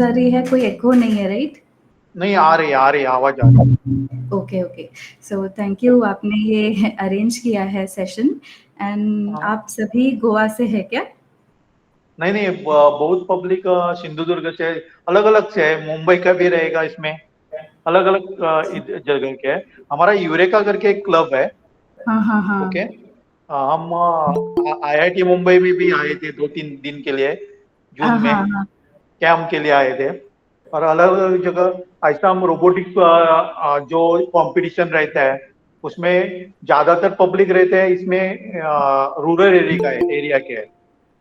आ रही है, कोई एको नहीं है, राइट? नहीं, आ रही है आवाज आ रही है। Okay okay, so thank you, आपने ये अरेंज किया है सेशन। एंड हाँ। आप सभी गोवा से है क्या? नहीं नहीं, बहुत पब्लिक सिंधुदुर्ग से, अलग अलग से है, मुंबई का भी रहेगा इसमें, अलग अलग जगह के है। हमारा यूरेका करके एक क्लब है। हाँ हाँ हाँ। ओके। हम आईआईटी मुंबई में भी आए थे 2-3 दिन के लिए, हाँ जून में हाँ हाँ। कैंप के लिए आए थे। और अलग अलग जगह ऐसा हम रोबोटिक्स जो कंपटीशन रहता है उसमें ज्यादातर पब्लिक रहते हैं, इसमें रूरल एरिया के है।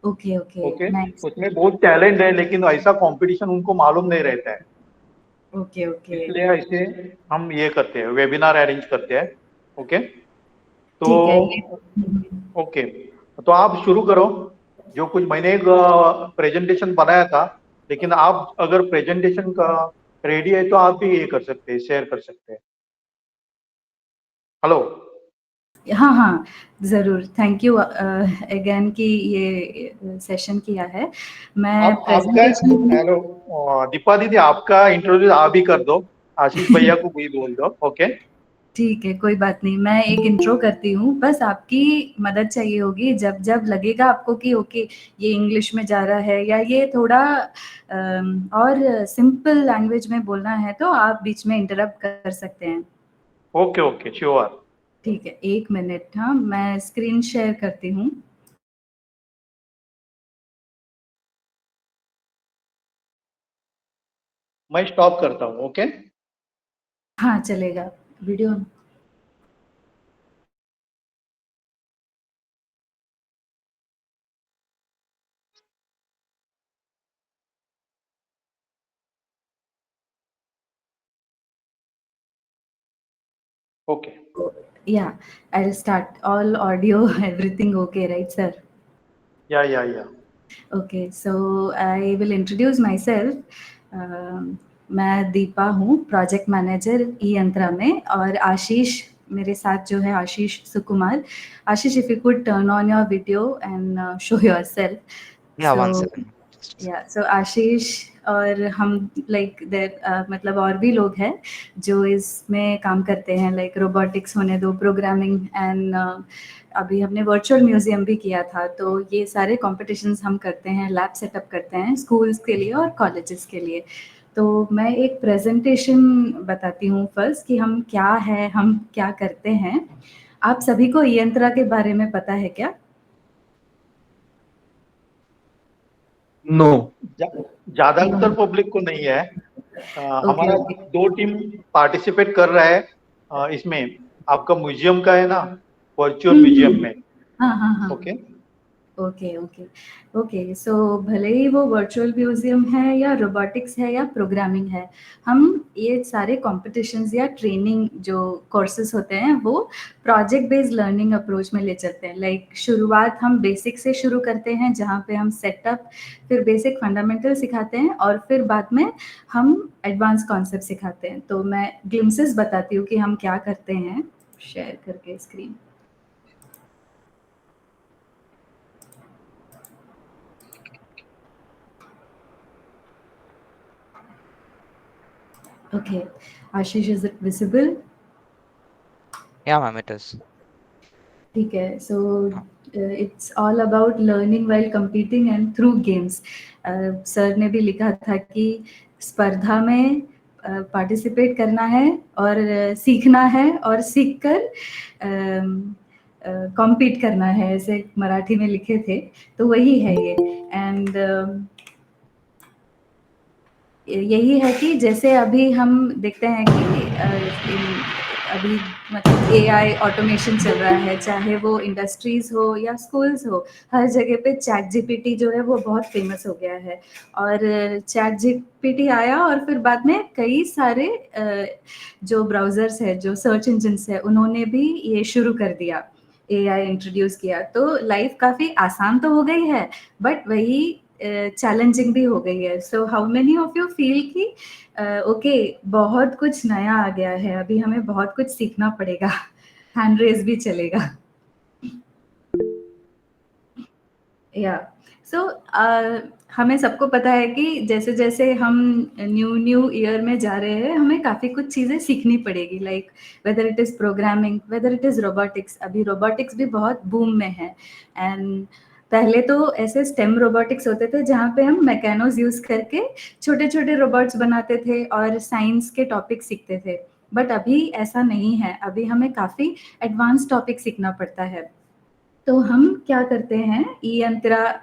Okay okay, okay. नाइस। उसमें बहुत टैलेंट है, लेकिन ऐसा कंपटीशन उनको मालूम नहीं रहता है। ओके ओके, इसलिए ऐसे हम ये करते हैं, वेबिनार अरेंज करते हैं। ओके। तो ठीक है ये। ओके, तो आप शुरू करो। जो कुछ मैंने एक प्रेजेंटेशन बनाया था, लेकिन आप अगर प्रेजेंटेशन का रेडी है तो आप भी ये कर सकते हैं, शेयर कर सकते हैं। हेलो। हाँ हाँ, ज़रूर, थैंक यू अगेन कि ये सेशन किया है। मैं आप आपका प्रेजेंटेशन हेलो, दीपा दीदी, आपका इंट्रोड्यूस आप ही कर दो, आशीष भैया को भी बोल दो। ओके। ठीक है, कोई बात नहीं, मैं एक इंट्रो करती हूँ, बस आपकी मदद चाहिए होगी जब जब लगेगा आपको कि ओके ये इंग्लिश में जा रहा है या ये थोड़ा और सिंपल लैंग्वेज में बोलना है, तो आप बीच में इंटरप्ट कर सकते हैं। Okay okay, sure. ठीक है, 1 मिनट, हाँ मैं स्क्रीन शेयर करती हूँ। मैं स्टॉप करता हूँ। ओके। हाँ चलेगा, video. Okay. Yeah, I'll start. All audio, everything okay, right, sir? या। Okay, so I will introduce myself. मैं दीपा हूँ, प्रोजेक्ट मैनेजर ई यंत्रा में, और आशीष मेरे साथ जो है, आशीष सुकुमार। आशीष, if you could turn on your video and show yourself. Yeah, one So second. या सो आशीष और हम लाइक देर मतलब और भी लोग हैं जो इसमें काम करते हैं, लाइक रोबोटिक्स होने दो, प्रोग्रामिंग एंड अभी हमने वर्चुअल म्यूजियम भी किया था। तो ये सारे कॉम्पिटिशन्स हम करते हैं, लैब सेटअप करते हैं स्कूल्स के लिए और कॉलेजेस के लिए। तो मैं एक प्रेजेंटेशन बताती हूँ फर्स्ट कि हम क्या है, हम क्या करते हैं। आप सभी को यंत्रा के बारे में पता है क्या? No. ज्यादातर पब्लिक को नहीं है। ओके हमारा ओके। 2 टीम पार्टिसिपेट कर रहा है इसमें। आपका म्यूजियम का है ना, वर्चुअल म्यूजियम में। हाँ हाँ हाँ। ओके। ओके ओके ओके, सो भले ही वो वर्चुअल म्यूजियम है या रोबोटिक्स है या प्रोग्रामिंग है, हम ये सारे कॉम्पिटिशन्स या ट्रेनिंग जो कोर्सेज होते हैं वो प्रोजेक्ट बेस्ड लर्निंग अप्रोच में ले चलते हैं। लाइक शुरुआत हम बेसिक से शुरू करते हैं, जहाँ पे हम सेटअप, फिर बेसिक फंडामेंटल सिखाते हैं, और फिर बाद में हम एडवांस कॉन्सेप्ट सिखाते हैं। तो मैं ग्लिम्सेस बताती हूँ कि हम क्या करते हैं, शेयर करके screen. Okay, Ashish, is it visible? Yeah, ma'am, it is. ठीक है, so it's all about learning while competing and through games. Sir ने भी लिखा था कि स्पर्धा में पार्टिसिपेट करना है और सीखना है और सीखकर कॉम्पीट करना है, ऐसे मराठी में लिखे थे। तो वही है ये। एंड यही है कि जैसे अभी हम देखते हैं कि अभी मतलब एआई ऑटोमेशन चल रहा है, चाहे वो इंडस्ट्रीज हो या स्कूल्स हो, हर जगह पे चैट जीपीटी जो है वो बहुत फेमस हो गया है। और चैट जीपीटी आया और फिर बाद में कई सारे जो ब्राउजर्स है, जो सर्च इंजिन्स है, उन्होंने भी ये शुरू कर दिया, एआई इंट्रोड्यूस किया। तो लाइफ काफ़ी आसान तो हो गई है, बट वही चैलेंजिंग भी हो गई है। So how many of you feel कि ओके बहुत कुछ नया आ गया है, अभी हमें बहुत कुछ सीखना पड़ेगा? हैंड रेज भी चलेगा। या सो हमें सबको पता है कि जैसे-जैसे हम न्यू ईयर में जा रहे हैं, हमें काफ़ी कुछ चीज़ें सीखनी पड़ेगी, like whether it is programming, whether it is robotics. अभी रोबोटिक्स भी बहुत बूम में है एंड पहले तो ऐसे स्टेम रोबोटिक्स होते थे जहाँ पे हम मैकेनोज़ यूज़ करके छोटे-छोटे रोबोट्स बनाते थे और साइंस के टॉपिक सीखते थे। बट अभी ऐसा नहीं है, अभी हमें काफ़ी एडवांस टॉपिक सीखना पड़ता है। तो हम क्या करते हैं,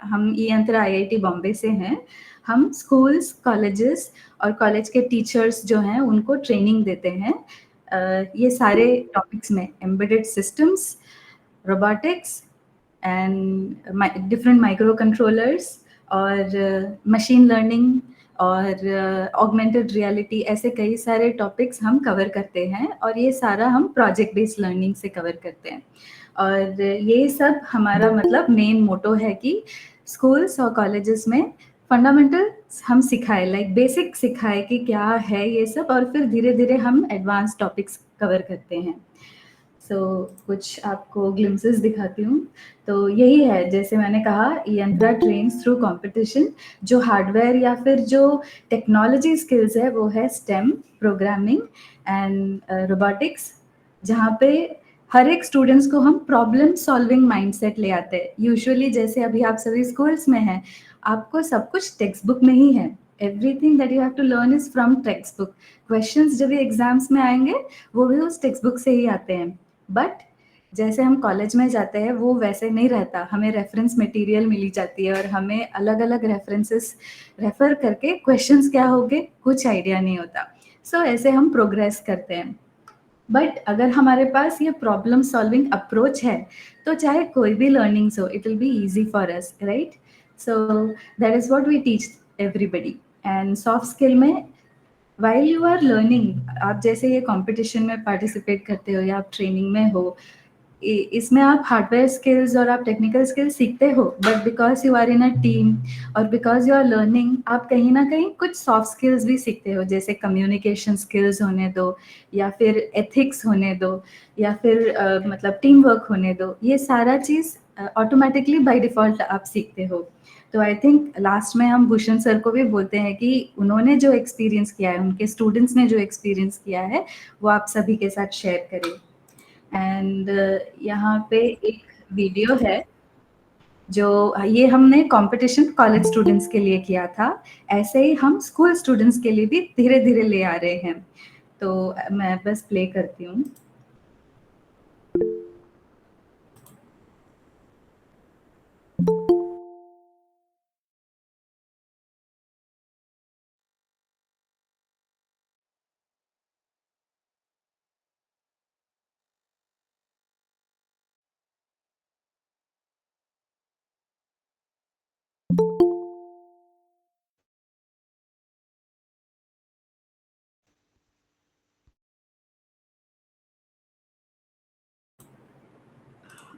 हम ई यंत्रा आईआईटी बॉम्बे से हैं। हम स्कूल्स, कॉलेजेस और कॉलेज के टीचर्स जो हैं उनको ट्रेनिंग देते हैं ये सारे टॉपिक्स में, embedded systems, robotics and different micro controllers और मशीन लर्निंग और ऑगमेंटेड रियलिटी, ऐसे कई सारे टॉपिक्स हम कवर करते हैं और ये सारा हम प्रोजेक्ट बेस्ड लर्निंग से कवर करते हैं। और ये सब हमारा मतलब मेन मोटो है कि स्कूल्स और कॉलेजेस में फंडामेंटल हम सिखाएं, लाइक बेसिक सिखाएं कि क्या है ये सब, और फिर धीरे-धीरे हम एडवांस टॉपिक्स कवर करते हैं। कुछ आपको ग्लिम्पसेस दिखाती हूँ। तो यही है, जैसे मैंने कहा, यंत्रा ट्रेन्स थ्रू कॉम्पिटिशन। जो हार्डवेयर या फिर जो टेक्नोलॉजी स्किल्स है वो है स्टेम, प्रोग्रामिंग एंड रोबोटिक्स, जहाँ पे हर एक स्टूडेंट्स को हम प्रॉब्लम सॉल्विंग माइंडसेट ले आते हैं। यूजुअली जैसे अभी आप सभी स्कूल्स में हैं, आपको सब कुछ टेक्स्ट बुक में ही है। Everything that you have to learn is from text book. Questions जब भी एग्जाम्स में आएंगे वो भी उस टेक्स्ट बुक से ही आते हैं। बट जैसे हम कॉलेज में जाते हैं वो वैसे नहीं रहता, हमें रेफरेंस मटेरियल मिली जाती है और हमें अलग अलग रेफरेंसेस रेफर करके क्वेश्चंस क्या होंगे कुछ आइडिया नहीं होता। ऐसे हम प्रोग्रेस करते हैं। बट अगर हमारे पास ये प्रॉब्लम सॉल्विंग अप्रोच है तो चाहे कोई भी लर्निंग्स हो, it will be easy for us, right? So that is what we teach everybody. And soft skill में, वाइल यू आर लर्निंग, आप जैसे ये कंपटीशन में पार्टिसिपेट करते हो या आप ट्रेनिंग में हो, इसमें आप हार्डवेयर स्किल्स और आप टेक्निकल स्किल्स सीखते हो, but because you are in a team और बिकॉज यू आर लर्निंग, आप कहीं ना कहीं कुछ सॉफ्ट स्किल्स भी सीखते हो, जैसे कम्युनिकेशन स्किल्स होने दो या फिर एथिक्स होने दो या फिर मतलब टीम वर्क होने दो, ये सारा चीज़ ऑटोमेटिकली बाय डिफ़ॉल्ट आप सीखते हो। तो आई थिंक लास्ट में हम भूषण सर को भी बोलते हैं कि उन्होंने जो एक्सपीरियंस किया है, उनके स्टूडेंट्स ने जो एक्सपीरियंस किया है, वो आप सभी के साथ शेयर करें। एंड यहाँ पे एक वीडियो है जो ये हमने कंपटीशन कॉलेज स्टूडेंट्स के लिए किया था, ऐसे ही हम स्कूल स्टूडेंट्स के लिए भी धीरे-धीरे ले आ रहे हैं। तो मैं बस प्ले करती हूँ।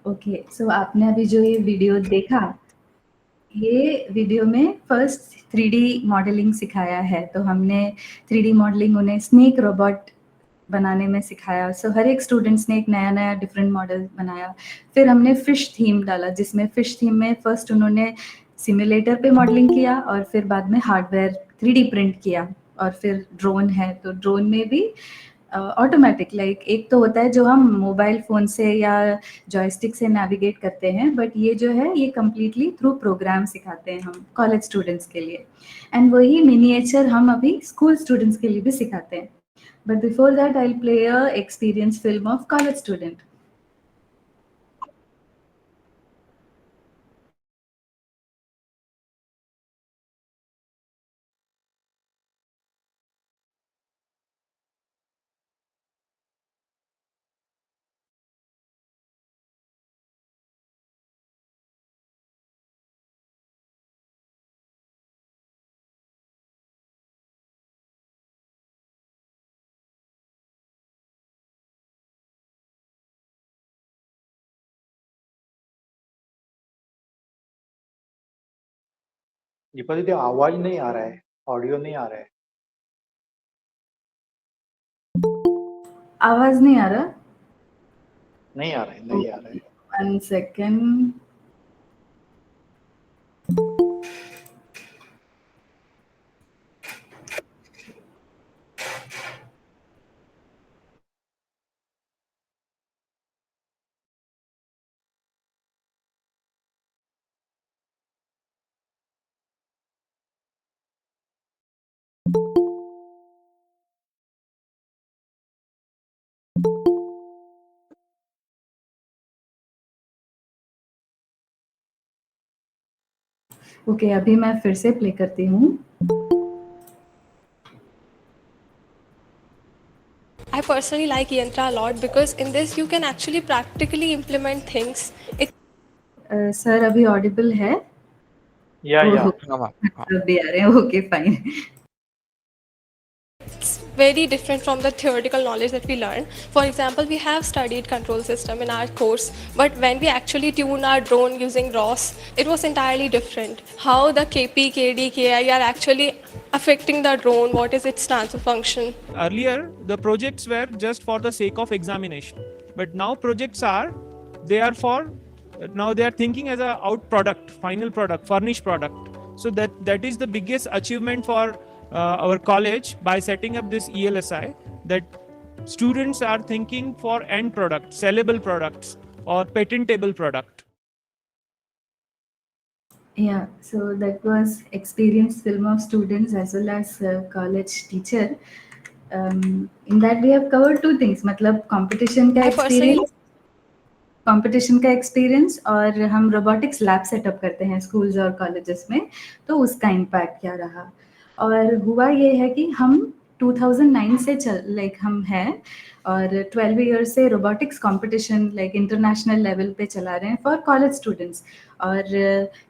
ओके, सो आपने अभी जो ये वीडियो देखा, ये वीडियो में फर्स्ट 3D मॉडलिंग सिखाया है। तो हमने 3D मॉडलिंग उन्हें स्नेक रोबोट बनाने में सिखाया। हर एक स्टूडेंट्स ने एक नया-नया डिफरेंट मॉडल बनाया। फिर हमने फिश थीम डाला, जिसमें फिश थीम में फर्स्ट उन्होंने सिम्युलेटर पे मॉडलिंग किया और फिर बाद में हार्डवेयर 3D प्रिंट किया। और फिर ड्रोन है, तो ड्रोन में भी ऑटोमेटिक, लाइक एक तो होता है जो हम मोबाइल फ़ोन से या जॉयस्टिक से नेविगेट करते हैं, बट ये जो है ये कंप्लीटली थ्रू प्रोग्राम सिखाते हैं हम कॉलेज स्टूडेंट्स के लिए। एंड वही मिनिएचर हम अभी स्कूल स्टूडेंट्स के लिए भी सिखाते हैं। But before that I will play a experience film of college student. Deepa दीदी आवाज नहीं आ रहा है, ऑडियो नहीं आ रहा है। आवाज़ नहीं आ रहा? नहीं आ रहा है, नहीं आ रहा है। 1 सेकंड। ओके, अभी मैं फिर से प्ले करती हूँ। I personally like Yantra a lot because in this you can actually practically implement things. Sir अभी ऑडिबल है? या ओह, हाँ मैम, हाँ सब भी आ रहे हैं, okay fine. It's very different from the theoretical knowledge that we learn. For example, we have studied control system in our course, but when we actually tune our drone using ROS, it was entirely different. How the KP, KD, KI are actually affecting the drone, what is its transfer function. Earlier, the projects were just for the sake of examination, but now projects are, now they are thinking as a out product, final product, furnished product. So that is the biggest achievement for our college by setting up this ELSI, that students are thinking for end product, sellable products or patentable product. Yeah, so that was experienced film of students as well as college teacher. In that we have covered two things, मतलब competition का I personally experience और हम robotics lab setup करते हैं schools और colleges में, तो उसका इम्पैक्ट क्या रहा। और हुआ ये है कि हम 2009 से हम हैं और 12 ईयर्स से रोबोटिक्स कंपटीशन इंटरनेशनल लेवल पे चला रहे हैं फॉर कॉलेज स्टूडेंट्स। और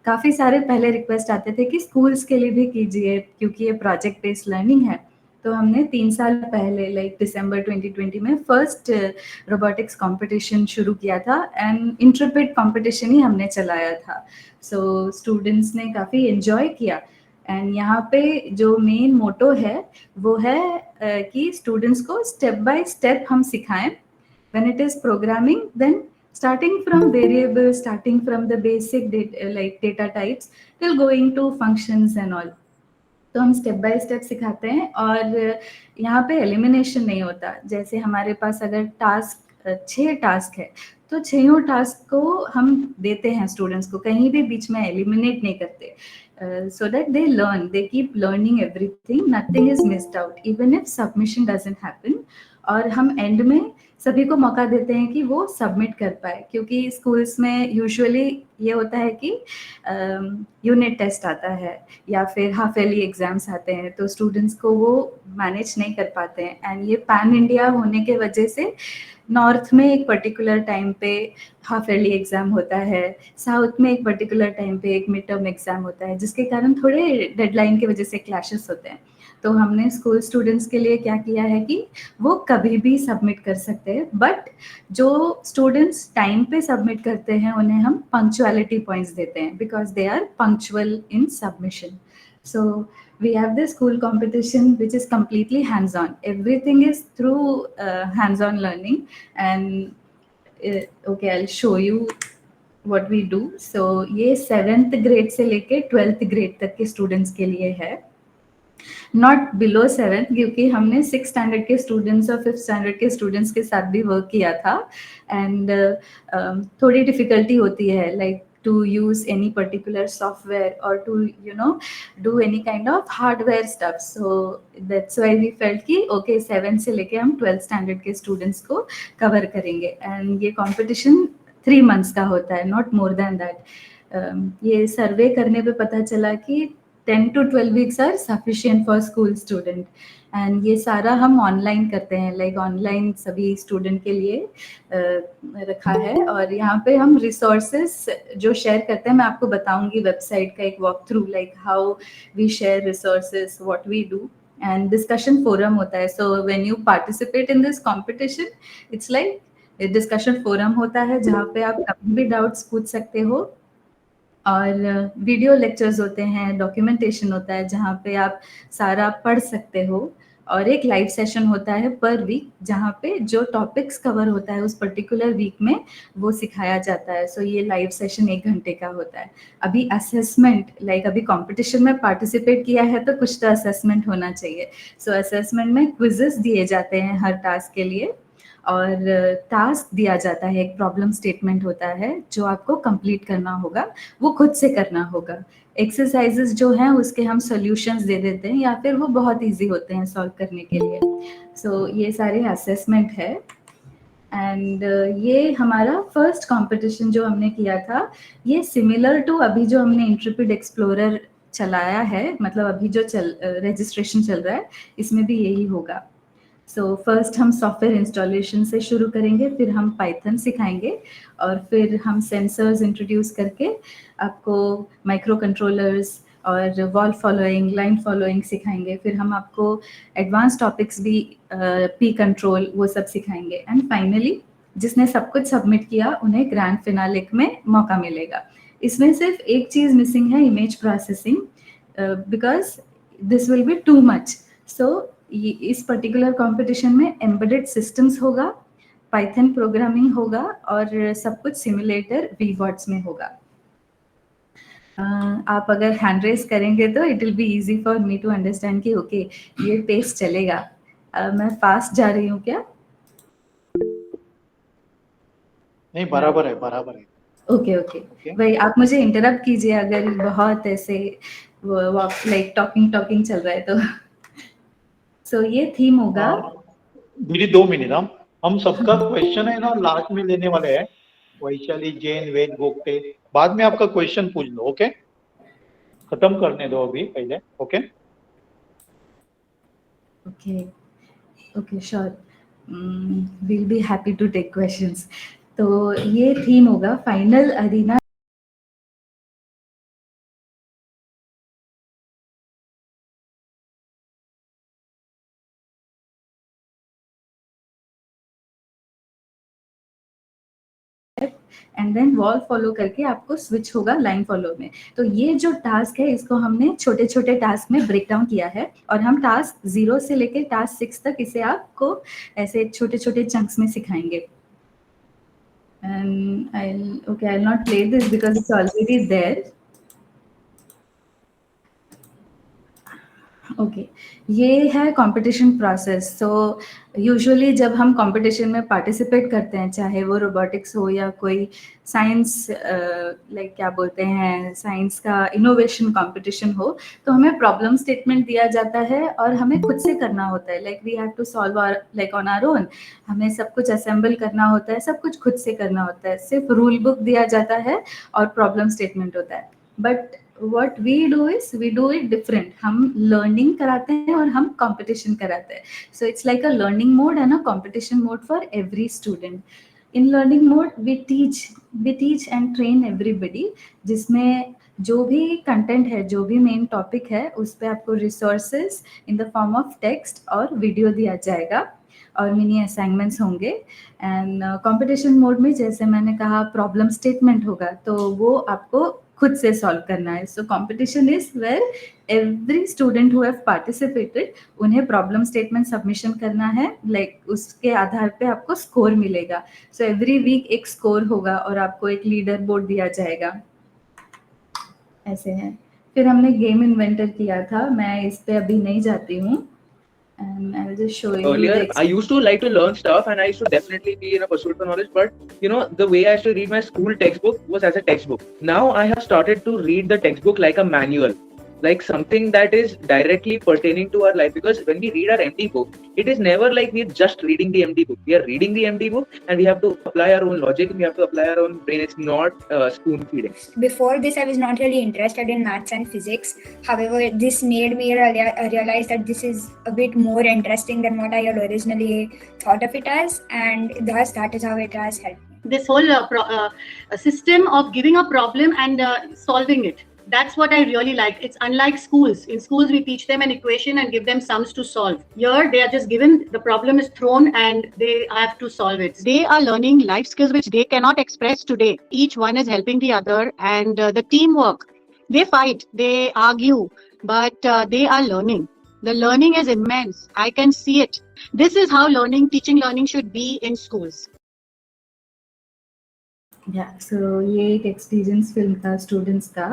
काफ़ी सारे पहले रिक्वेस्ट आते थे कि स्कूल्स के लिए भी कीजिए क्योंकि ये प्रोजेक्ट बेस्ड लर्निंग है। तो हमने 3 साल पहले दिसंबर 2020 में फर्स्ट रोबोटिक्स कंपटीशन शुरू किया था एंड इंट्रपिड कंपटीशन ही हमने चलाया था। सो स्टूडेंट्स ने काफ़ी एंजॉय किया एंड यहाँ पे जो मेन मोटो है वो है कि स्टूडेंट्स को स्टेप बाय स्टेप हम सिखाएं। When it is programming, then starting from variables, starting from the basic data types till going to functions and all. तो हम स्टेप बाय स्टेप सिखाते हैं और यहाँ पे एलिमिनेशन नहीं होता। जैसे हमारे पास अगर टास्क 6 टास्क है तो 6 टास्क को हम देते हैं स्टूडेंट्स को, कहीं भी बीच में एलिमिनेट नहीं करते, so that they learn, they keep learning everything, nothing is missed out even if submission doesn't happen। और हम एंड में सभी को मौका देते हैं कि वो सबमिट कर पाए, क्योंकि स्कूल्स में यूजुअली ये होता है कि यूनिट टेस्ट आता है या फिर हाफ ईयरली एग्जाम्स आते हैं तो स्टूडेंट्स को वो मैनेज नहीं कर पाते हैं। एंड ये पैन इंडिया होने के वजह से नॉर्थ में एक पर्टिकुलर टाइम पे हाफ ईयरली एग्जाम होता है, साउथ में एक पर्टिकुलर टाइम पे एक मिड टर्म एग्जाम होता है, जिसके कारण थोड़े डेडलाइन की वजह से क्लैशेस होते हैं। तो हमने स्कूल स्टूडेंट्स के लिए क्या किया है कि वो कभी भी सबमिट कर सकते हैं, बट जो स्टूडेंट्स टाइम पे सबमिट करते हैं उन्हें हम पंक्चुअलिटी पॉइंट्स देते हैं because they are punctual in submission. So we have this school competition which is completely hands-on. Everything is through hands-on learning and okay, I'll show you what we do. So ये 7th grade से लेके 12th grade तक के students के लिए है, not below 7, क्योंकि हमने 6 स्टैंडर्ड के स्टूडेंट्स और 5th स्टैंडर्ड के स्टूडेंट्स के साथ भी वर्क किया था एंड थोड़ी डिफिकल्टी होती है to use any particular software or to do any kind of hardware stuff. So that's why we felt कि okay 7 से लेके हम 12th standard के students को cover करेंगे and ये competition 3 months का होता है, not more than that. ये सर्वे करने पे पता चला कि 10 to 12 weeks are sufficient for school student and ये सारा हम ऑनलाइन करते हैं, ऑनलाइन सभी स्टूडेंट के लिए रखा है। और यहाँ पे हम रिसोर्सेस जो शेयर करते हैं, मैं आपको बताऊंगी वेबसाइट का एक walk through, how we share resources, what we do and discussion forum होता है। So when you participate in this competition it's discussion forum होता है जहाँ पे आप कभी भी डाउट्स पूछ सकते हो और वीडियो लेक्चर्स होते हैं, डॉक्यूमेंटेशन होता है जहाँ पे आप सारा पढ़ सकते हो और एक लाइव सेशन होता है पर वीक जहाँ पे जो टॉपिक्स कवर होता है उस पर्टिकुलर वीक में वो सिखाया जाता है। सो ये लाइव सेशन 1 घंटे का होता है। अभी असेसमेंट अभी कंपटीशन में पार्टिसिपेट किया है तो कुछ तो असेसमेंट होना चाहिए। सो असेसमेंट में क्विजेस दिए जाते हैं हर टास्क के लिए और टास्क दिया जाता है, एक प्रॉब्लम स्टेटमेंट होता है जो आपको कंप्लीट करना होगा, वो खुद से करना होगा। एक्सरसाइजेस जो हैं उसके हम सॉल्यूशंस दे देते हैं या फिर वो बहुत इजी होते हैं सॉल्व करने के लिए। सो ये सारे असेसमेंट है एंड ये हमारा फर्स्ट कंपटीशन जो हमने किया था, ये सिमिलर टू अभी जो हमने इंट्रेपिड एक्सप्लोरर चलाया है, मतलब अभी जो रजिस्ट्रेशन चल रहा है, इसमें भी यही होगा। सो फर्स्ट हम सॉफ्टवेयर इंस्टॉलेशन से शुरू करेंगे, फिर हम पाइथन सिखाएंगे, और फिर हम सेंसर्स इंट्रोड्यूस करके आपको माइक्रो कंट्रोलर्स और वॉल फॉलोइंग, लाइन फॉलोइंग सिखाएंगे। फिर हम आपको एडवांस टॉपिक्स भी, पी कंट्रोल, वो सब सिखाएंगे। एंड फाइनली जिसने सब कुछ सबमिट किया उन्हें ग्रैंड फिनाले में मौका मिलेगा। इसमें सिर्फ एक चीज़ मिसिंग है, image processing, because this will be too much. So इस पर्टिकुलर कंपटीशन में एम्बेडेड सिस्टम्स होगा, पाइथन प्रोग्रामिंग होगा, और सब कुछ सिमुलेटर वीवॉट्स में होगा। आप अगर हैंड रेस करेंगे तो it will be easy for me to understand कि ओके ये पेस चलेगा। मैं फास्ट जा रही हूँ क्या? नहीं, बराबर है, बराबर है। ओके ओके भाई, आप मुझे इंटरप्ट कीजिए अगर बहुत ऐसे लाइक टॉकिंग चल रहा है तो। सो ये थीम होगा। दीदी 2 मिनट, हम सबका क्वेश्चन है ना लास्ट में लेने वाले हैं। वैशाली, जैन, वेद, गोगटे, बाद में आपका क्वेश्चन पूछ लो। ओके, खत्म करने दो अभी पहले। Okay okay okay, sure, will be happy to take questions. तो ये थीम होगा final arena and then wall follow करके आपको स्विच होगा लाइन फॉलो में। तो ये जो टास्क है इसको हमने छोटे छोटे टास्क में ब्रेक डाउन किया है, और हम टास्क 0 से लेके टास्क 6 तक इसे आपको ऐसे छोटे छोटे चंक्स में सिखाएंगे। And I'll not play this because it's already there. Okay, ये है कंपटीशन प्रोसेस। सो यूजुअली जब हम कंपटीशन में पार्टिसिपेट करते हैं, चाहे वो रोबोटिक्स हो या कोई साइंस, लाइक क्या बोलते हैं, साइंस का इनोवेशन कंपटीशन हो, तो हमें प्रॉब्लम स्टेटमेंट दिया जाता है और हमें खुद से करना होता है। Like we have to solve like on our own. हमें सब कुछ असेंबल करना होता है, सब कुछ खुद से करना होता है। सिर्फ रूल बुक दिया जाता है और प्रॉब्लम स्टेटमेंट होता है। But what we do is we do it different. हम learning कराते हैं और हम competition कराते हैं. So it's like a learning mode and a competition mode for every student. In learning mode we teach and train everybody, जिसमें जो भी कंटेंट है, जो भी मेन टॉपिक है, उस पे आपको resources in the form of text और वीडियो दिया जाएगा और मिनी असाइनमेंट्स होंगे। एंड कंपटीशन मोड में जैसे मैंने कहा प्रॉब्लम स्टेटमेंट होगा, तो वो आपको खुद से सॉल्व करना है। So competition is where every student who have participated, उन्हें प्रॉब्लम स्टेटमेंट सबमिशन करना है। लाइक उसके आधार पे आपको स्कोर मिलेगा। सो एवरी वीक एक स्कोर होगा और आपको एक लीडर बोर्ड दिया जाएगा। ऐसे है। फिर हमने गेम इन्वेंटर किया था, मैं इस पे अभी नहीं जाती हूँ। And I will just show you. Earlier, I used to like to learn stuff, and I used to definitely be in a pursuit for knowledge. But you know, the way I used to read my school textbook was as a textbook. Now I have started to read the textbook like a manual, like something that is directly pertaining to our life. Because when we read our MD book, it is never like we're just reading the MD book. We are reading the MD book, and we have to apply our own logic, and we have to apply our own brain. It's not spoon feeding. Before this, I was not really interested in maths and physics. However, this made me realize that this is a bit more interesting than what I had originally thought of it as, and thus that is how it has helped me. This whole system of giving a problem and solving it, that's what I really like. It's unlike schools. In schools, we teach them an equation and give them sums to solve. Here, they are just given, the problem is thrown and they have to solve it. They are learning life skills which they cannot express today. Each one is helping the other, and the teamwork. They fight, they argue, but they are learning. The learning is immense. I can see it. This is how teaching learning should be in schools. Yeah, so ये एक experience film था students का।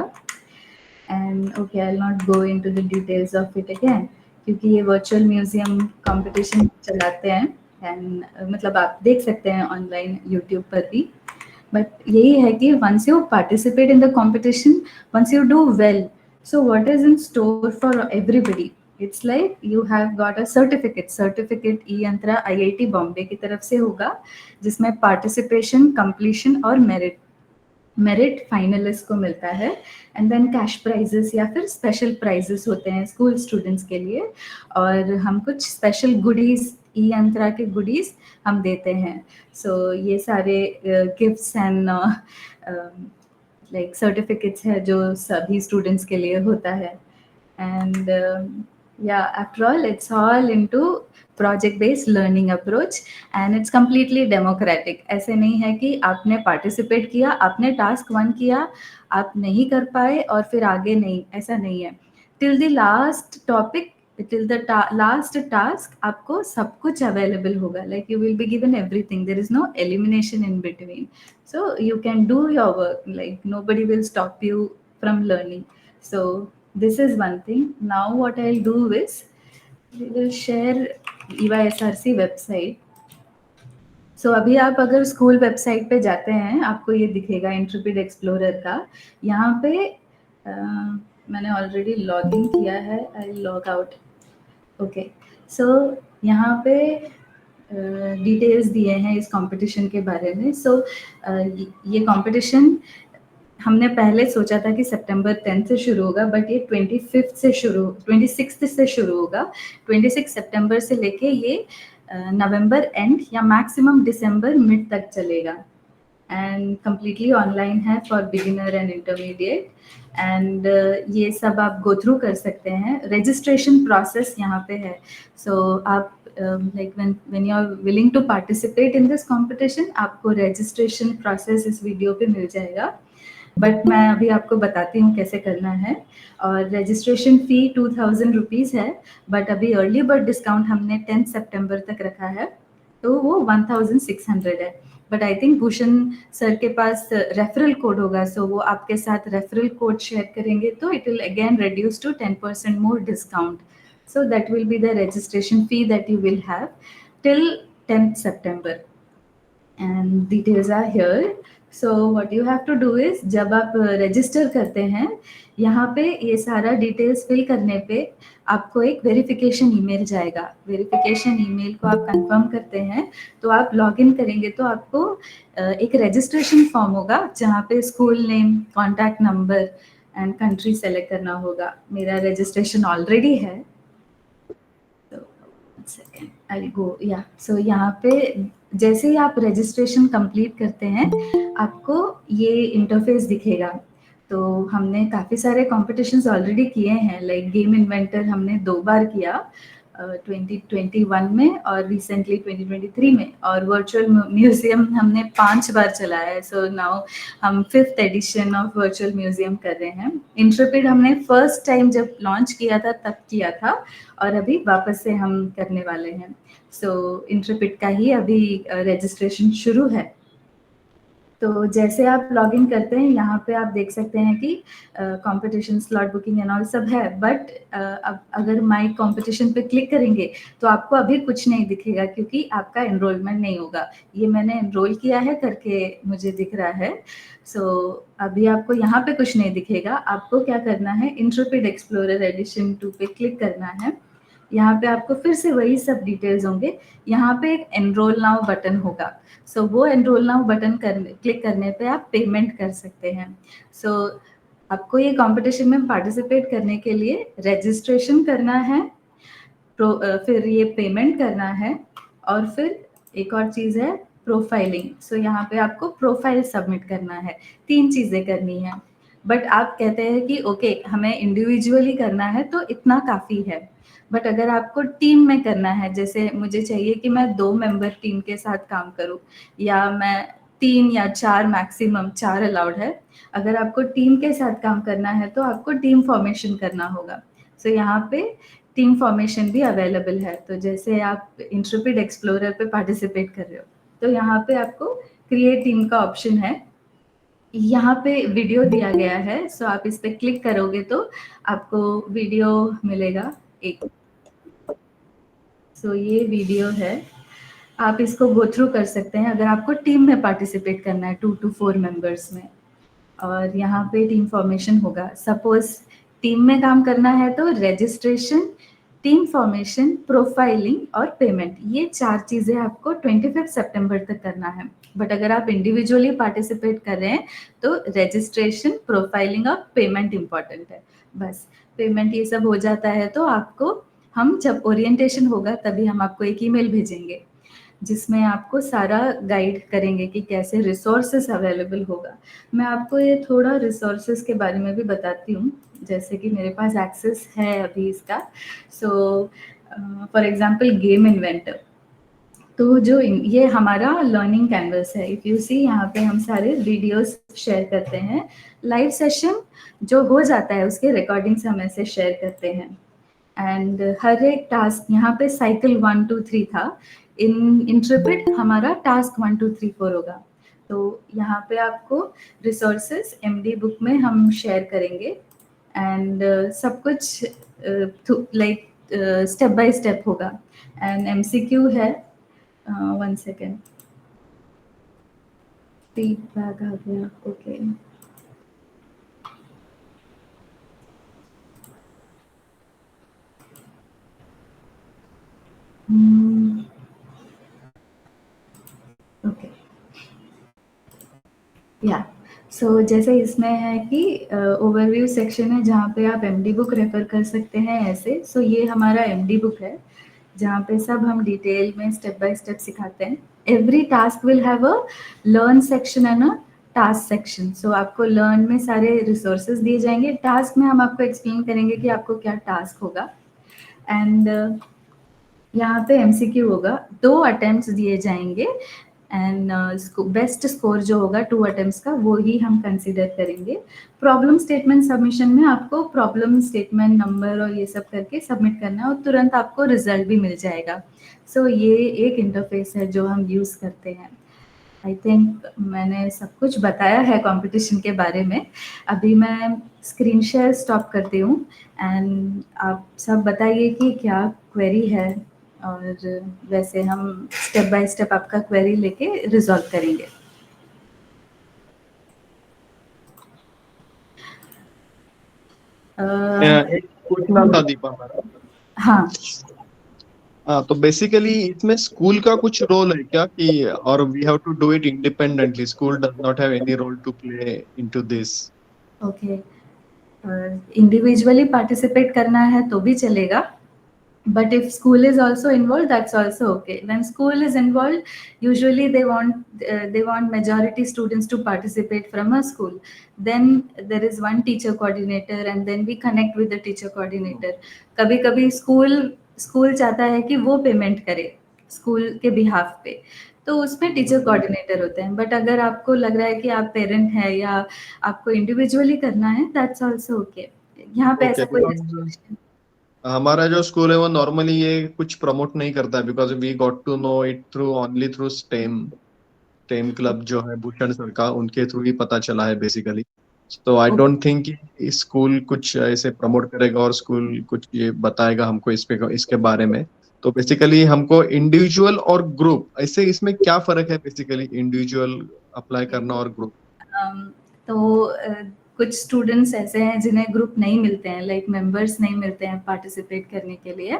And okay, I will not go into the details of it again, क्योंकि ये virtual museum competition चलाते हैं। And मतलब आप देख सकते हैं ऑनलाइन यूट्यूब पर भी। बट यही है कि once you participate in the competition, once you do well, so what is in store for everybody it's like you have got a certificate e Yantra IIT Bombay की तरफ से होगा, जिसमें पार्टिसिपेशन, कंप्लीशन और मेरिट फाइनलिस्ट को मिलता है, एंड देन कैश प्राइजेस या फिर स्पेशल प्राइजेस होते हैं स्कूल स्टूडेंट्स के लिए, और हम कुछ स्पेशल गुडीज, ई यंत्रा के गुडीज हम देते हैं. सो ये सारे गिफ्ट्स एंड लाइक सर्टिफिकेट्स है जो सभी स्टूडेंट्स के लिए होता है. And after all it's all into project based learning approach and it's completely democratic. ऐसे नहीं है कि आपने पार्टिसिपेट किया, आपने टास्क 1 किया, आप नहीं कर पाए और फिर आगे नहीं, ऐसा नहीं है. Till the last topic, till the last task आपको सब कुछ अवेलेबल होगा. Like you will be given everything, there is no elimination in between, so you can do your work, like nobody will stop you from learning. So this is one thing. Now what I'll do is we will share EYSRC website. So अभी आप अगर school website पे जाते हैं, आपको ये दिखेगा Intrepid explorer का. यहाँ पे मैंने ऑलरेडी लॉग इन किया है, आई लॉग आउट. ओके, सो यहाँ पे डिटेल्स दिए हैं इस कंपटीशन के बारे में. सो ये कंपटीशन हमने पहले सोचा था कि सितंबर 10 से शुरू होगा, बट ये 26 से शुरू होगा. 26 सितंबर से लेके ये नवंबर एंड या मैक्सिमम दिसंबर मिड तक चलेगा. एंड कम्प्लीटली ऑनलाइन है for beginner and intermediate. And ये सब आप गो थ्रू कर सकते हैं. रजिस्ट्रेशन प्रोसेस यहाँ पे है. सो आप like when you are willing to participate in this competition, आपको रजिस्ट्रेशन प्रोसेस इस वीडियो पे मिल जाएगा, बट मैं अभी आपको बताती हूँ कैसे करना है. और रजिस्ट्रेशन फ़ी 2000 रुपीज़ है, बट अभी अर्ली बर्ड डिस्काउंट हमने 10 सितंबर तक रखा है, तो वो 1600 है. But I think Bhushan sir के पास रेफरल कोड होगा, सो वो आपके साथ रेफरल कोड शेयर करेंगे, तो it will again reduce to 10% more discount. So that will be the registration fee that you will have till 10th September. And details are here. So what you have to do is, जब आप register करते हैं, यहाँ पे ये सारा details fill करने पे आपको एक वेरिफिकेशन ईमेल जाएगा. वेरिफिकेशन ईमेल को आप कंफर्म करते हैं, तो आप लॉगिन करेंगे तो आपको एक रजिस्ट्रेशन फॉर्म होगा जहाँ पे school name, contact number and country select करना होगा. मेरा रजिस्ट्रेशन ऑलरेडी है, तो सेकेंड आई गो या. सो यहाँ पे जैसे ही आप रजिस्ट्रेशन कंप्लीट करते हैं, आपको ये इंटरफेस दिखेगा. तो हमने काफ़ी सारे कॉम्पिटिशन्स ऑलरेडी किए हैं, लाइक गेम इन्वेंटर हमने 2 बार किया, 2021 में और रिसेंटली 2023 में, और वर्चुअल म्यूजियम हमने 5 बार चलाया है. सो नाउ हम 5th addition of virtual museum कर रहे हैं. इंट्रेपिड हमने फर्स्ट टाइम जब लॉन्च किया था तब किया था, और अभी वापस से हम करने वाले हैं. सो इंट्रेपिड का ही अभी रजिस्ट्रेशन शुरू है. तो जैसे आप लॉगिन करते हैं, यहाँ पे आप देख सकते हैं कि competition, slot booking and all सब है, बट अब अगर माई कंपटीशन पे क्लिक करेंगे तो आपको अभी कुछ नहीं दिखेगा, क्योंकि आपका एनरोलमेंट नहीं होगा. ये मैंने एनरोल किया है करके मुझे दिख रहा है. सो अभी आपको यहाँ पे कुछ नहीं दिखेगा. आपको क्या करना है, इंट्रेपिड एक्सप्लोरर एडिशन 2 पे क्लिक करना है. यहाँ पे आपको फिर से वही सब डिटेल्स होंगे. यहाँ पे एक एनरोल नाउ बटन होगा. सो वो एनरोल नाउ बटन क्लिक करने पे आप पेमेंट कर सकते हैं. सो आपको ये कंपटीशन में पार्टिसिपेट करने के लिए रजिस्ट्रेशन करना है, फिर ये पेमेंट करना है, और फिर एक और चीज़ है प्रोफाइलिंग. सो यहाँ पे आपको प्रोफाइल सबमिट करना है. 3 चीज़ें करनी है. बट आप कहते हैं कि ओके हमें इंडिविजुअली करना है तो इतना काफ़ी है. बट अगर आपको टीम में करना है, जैसे मुझे चाहिए कि मैं 2 मेंबर टीम के साथ काम करूं, या मैं 3 या 4, मैक्सिमम 4 अलाउड है. अगर आपको टीम के साथ काम करना है तो आपको टीम फॉर्मेशन करना होगा. सो यहाँ पे टीम फॉर्मेशन भी अवेलेबल है. तो जैसे आप इंट्रेपिड एक्सप्लोरर पे पार्टिसिपेट कर रहे हो, तो यहाँ पे आपको क्रिएट टीम का ऑप्शन है. यहाँ पे वीडियो दिया गया है, सो आप इस पे क्लिक करोगे तो आपको वीडियो मिलेगा एक. सो ये वीडियो है, आप इसको गो थ्रू कर सकते हैं अगर आपको टीम में पार्टिसिपेट करना है 2 to 4 मेंबर्स में. और यहाँ पे टीम फॉर्मेशन होगा. सपोज टीम में काम करना है तो रजिस्ट्रेशन टीम फॉर्मेशन, प्रोफाइलिंग और पेमेंट, ये 4 चीज़ें आपको 25 सितंबर तक करना है। बट अगर आप इंडिविजुअली पार्टिसिपेट कर रहे हैं तो रजिस्ट्रेशन, प्रोफाइलिंग और पेमेंट इम्पॉर्टेंट है। बस पेमेंट ये सब हो जाता है तो आपको, हम जब ओरिएंटेशन होगा तभी हम आपको एक ईमेल भेजेंगे जिसमें आपको सारा गाइड करेंगे कि कैसे रिसोर्सेस अवेलेबल होगा। मैं आपको ये थोड़ा रिसोर्सेस के बारे में भी बताती हूँ, जैसे कि मेरे पास एक्सेस है अभी इसका। So for example game inventor, तो जो ये हमारा लर्निंग कैनवस है। इफ़ यू सी, यहाँ पे हम सारे वीडियोस शेयर करते हैं। लाइव सेशन जो हो जाता है उसके रिकॉर्डिंग्स हम ऐसे शेयर करते हैं। एंड हर एक टास्क, यहाँ पे साइकिल 1 2 3 था, इन इंट्रप्रेट हमारा टास्क 1 2 3 4 होगा। तो यहाँ पे आपको रिसोर्सेस एमडी बुक में हम शेयर करेंगे एंड सब कुछ लाइक स्टेप बाय स्टेप होगा। एंड एमसीक्यू है, 1 सेकेंड, फीडबैक आ गया, ओके। ओके, या सो जैसे इसमें है कि ओवरव्यू सेक्शन है जहाँ पे आप एमडी बुक रेफर कर सकते हैं ऐसे। सो ये हमारा एमडी बुक है जहाँ पे सब हम डिटेल में स्टेप बाय स्टेप सिखाते हैं। Every task will have a learn section and a task section. So आपको लर्न में सारे रिसोर्सेज दिए जाएंगे, टास्क में हम आपको एक्सप्लेन करेंगे कि आपको क्या टास्क होगा। एंड यहाँ पे एमसीक्यू होगा, 2 अटेम्प्ट्स दिए जाएंगे एंड बेस्ट स्कोर जो होगा 2 अटेम्प्ट्स का वो ही हम कंसीडर करेंगे। प्रॉब्लम स्टेटमेंट सबमिशन में आपको प्रॉब्लम स्टेटमेंट नंबर और ये सब करके सबमिट करना है और तुरंत आपको रिजल्ट भी मिल जाएगा। सो ये एक इंटरफेस है जो हम यूज़ करते हैं। आई थिंक मैंने सब कुछ बताया है कंपटीशन के बारे में। अभी मैं स्क्रीन शेयर स्टॉप करती हूँ एंड आप सब बताइए कि क्या क्वेरी है, और वैसे हम स्टेप बाय स्टेप आपका क्वेरी लेके रिजॉल्व करेंगे। एक पूछना था दीपा मैडम। हाँ, तो बेसिकली इसमें स्कूल का कुछ रोल है क्या कि, और we have to do it independently, school does not have any role to play into this? Okay, individually participate करना है तो भी चलेगा, but if school is also involved, that's also okay. When school is involved, usually they want majority students to participate from a school. Then there is one teacher coordinator and then we connect with the teacher coordinator. कभी कभी school चाहता है कि वो payment करे school के behalf पे, तो उसमें टीचर कोऑर्डिनेटर होते हैं। बट अगर आपको लग रहा है कि आप पेरेंट है या आपको इंडिविजुअली करना है, दैट्स आल्सो ओके। यहाँ पे ऐसा कोई restriction हमारा जो स्कूल है वो नॉर्मली ये कुछ प्रमोट नहीं करता है, because we got to know it through only through STEM club जो है भूषण सर का, उनके थ्रू ही पता चला है बेसिकली। तो आई डोंट थिंक स्कूल कुछ ऐसे प्रमोट करेगा और स्कूल कुछ ये बताएगा हमको इसके बारे में। तो बेसिकली हमको इंडिविजुअल और ग्रुप, ऐसे इसमें क्या फर्क है बेसिकली इंडिविजुअल अप्लाई करना और ग्रुप? कुछ स्टूडेंट्स ऐसे हैं जिन्हें ग्रुप नहीं मिलते हैं, लाइक मेंबर्स नहीं मिलते हैं पार्टिसिपेट करने के लिए।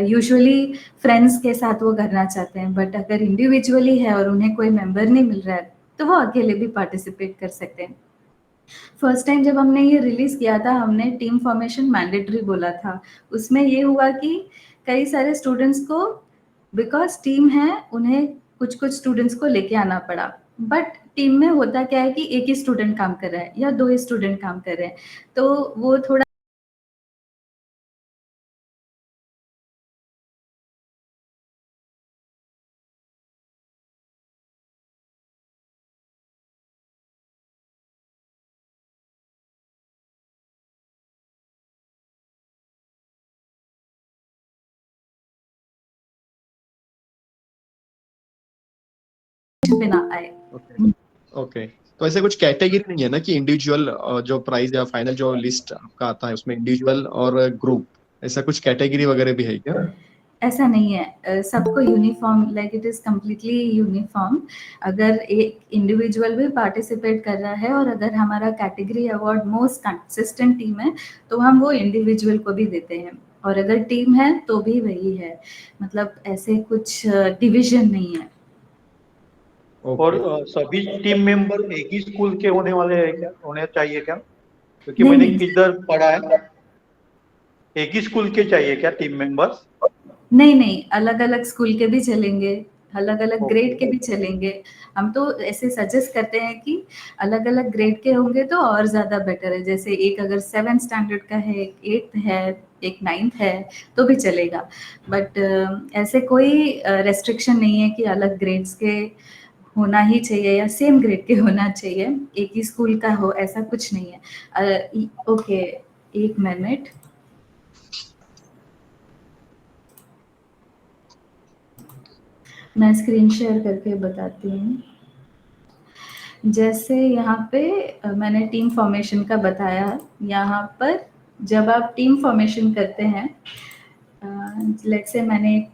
यूजुअली फ्रेंड्स के साथ वो करना चाहते हैं, बट अगर इंडिविजुअली है और उन्हें कोई मेंबर नहीं मिल रहा है तो वो अकेले भी पार्टिसिपेट कर सकते हैं। फर्स्ट टाइम जब हमने ये रिलीज किया था, हमने टीम फॉर्मेशन मैंडेटरी बोला था। उसमें ये हुआ कि कई सारे स्टूडेंट्स को, बिकॉज टीम है, उन्हें कुछ कुछ स्टूडेंट्स को लेके आना पड़ा। बट टीम में होता क्या है कि एक ही स्टूडेंट काम कर रहा है या 2 ही स्टूडेंट काम कर रहे हैं, तो वो थोड़ा बिना आए। ओके, तो ऐसे कुछ कैटेगरी नहीं है ना कि इंडिविजुअल जो प्राइस या फाइनल जो लिस्ट आपका आता है उसमें इंडिविजुअल और ग्रुप, ऐसा कुछ कैटेगरी वगैरह भी है क्या? ऐसा नहीं है, सबको uniform, like it is completely uniform. अगर एक इंडिविजुअल भी पार्टिसिपेट कर रहा है और अगर हमारा category award most consistent team है तो हम वो इंडिविजुअल को भी देते हैं। और अगर टीम है तो भी वही है, मतलब ऐसे कुछ डिवीजन नहीं है। और ओके सभी टीम मेंबर एक ही स्कूल के होने वाले हैं क्या, होने चाहिए क्या? क्योंकि नहीं मैंने नहीं किधर पढ़ा है, एक ही स्कूल के चाहिए क्या टीम मेंबर्स? नहीं नहीं, अलग अलग स्कूल के भी चलेंगे, अलग अलग ग्रेड के ओके। भी चलेंगे। हम तो ऐसे सजेस्ट करते हैं कि अलग अलग ग्रेड के होंगे तो और ज़्यादा बेटर है, जैसे एक अगर 7th स्टैंडर्ड का है, एक 8th है, एक 9th है, तो भी चलेगा। बट ऐसे कोई रेस्ट्रिक्शन नहीं है कि अलग ग्रेड्स के होना ही चाहिए या सेम ग्रेड के होना चाहिए, एक ही स्कूल का हो, ऐसा कुछ नहीं है। ओके, एक मिनट, मैं स्क्रीन शेयर करके बताती हूँ। जैसे यहाँ पे मैंने टीम फॉर्मेशन का बताया, यहाँ पर जब आप टीम फॉर्मेशन करते हैं, लेट्स से मैंने एक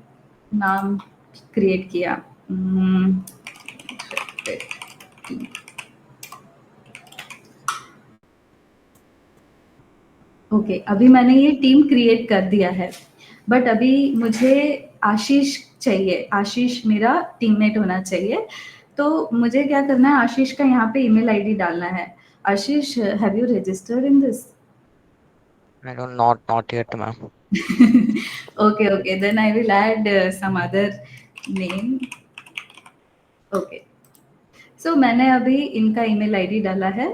नाम क्रिएट किया, ओके, अभी मैंने ये टीम क्रिएट कर दिया है, बट अभी मुझे आशीष चाहिए, आशीष मेरा टीममेट होना चाहिए। तो मुझे क्या करना है, आशीष का यहाँ पे ईमेल आईडी डालना है। Ashish, have you registered in this? I don't not yet, ma'am. Okay, then I will add some other name. Okay, so मैंने अभी इनका ईमेल आईडी डाला है,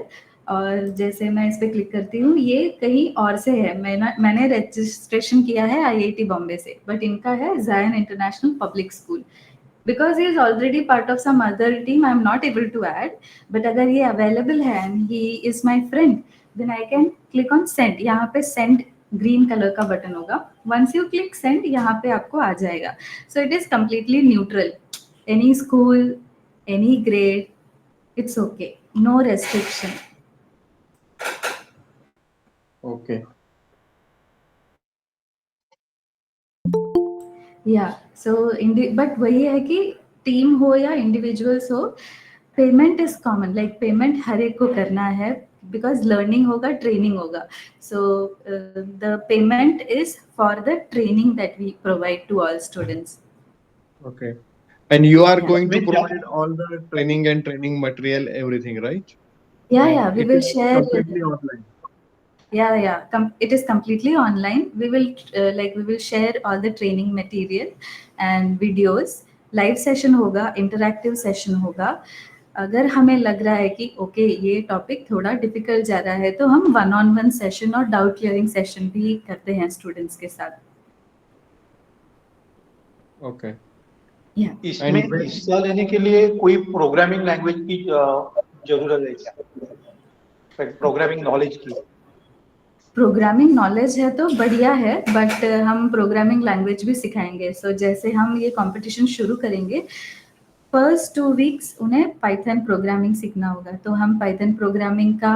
और जैसे मैं इस पे क्लिक करती हूँ, ये कहीं और से है, मैंने रजिस्ट्रेशन किया है आईआईटी बॉम्बे से, बट इनका है जायन international public school. Because he is already part of some other team, I am not able to add. But अगर ये available है and he is my friend, then I can click on send. यहाँ पे send green color का button होगा. Once you click send, यहाँ पे आपको आ जाएगा. So it is completely neutral. Any school, any grade, it's okay. No restriction. Okay या so but वही है कि टीम हो या इंडिविजुअल्स हो, payment is common, like payment हर एक को करना है, बिकॉज लर्निंग होगा, ट्रेनिंग होगा। So the payment is for the training that we provide to all students. Okay and you are Yeah. Going to इसमें क्या? Provide all the training and training material everything right Yeah, and we it will is share. Completely online Yeah. It is completely online. We will share all the training material and videos. Live session होगा, interactive session होगा। अगर हमें लग रहा है कि okay ये topic थोड़ा डिफिकल्ट जा रहा है, तो हम 1-on-1 सेशन और डाउट क्लियरिंग सेशन भी करते हैं स्टूडेंट्स के साथ। ओके या इसमें एंड हिस्सा लेने के लिए कोई प्रोग्रामिंग लैंग्वेज की जरूरत है क्या, प्रोग्रामिंग नॉलेज की? प्रोग्रामिंग नॉलेज है तो बढ़िया है, बट हम प्रोग्रामिंग लैंग्वेज भी सिखाएंगे। सो जैसे हम ये कंपटीशन शुरू करेंगे, फर्स्ट 2 वीक्स उन्हें पाइथन प्रोग्रामिंग सीखना होगा, तो हम पाइथन प्रोग्रामिंग का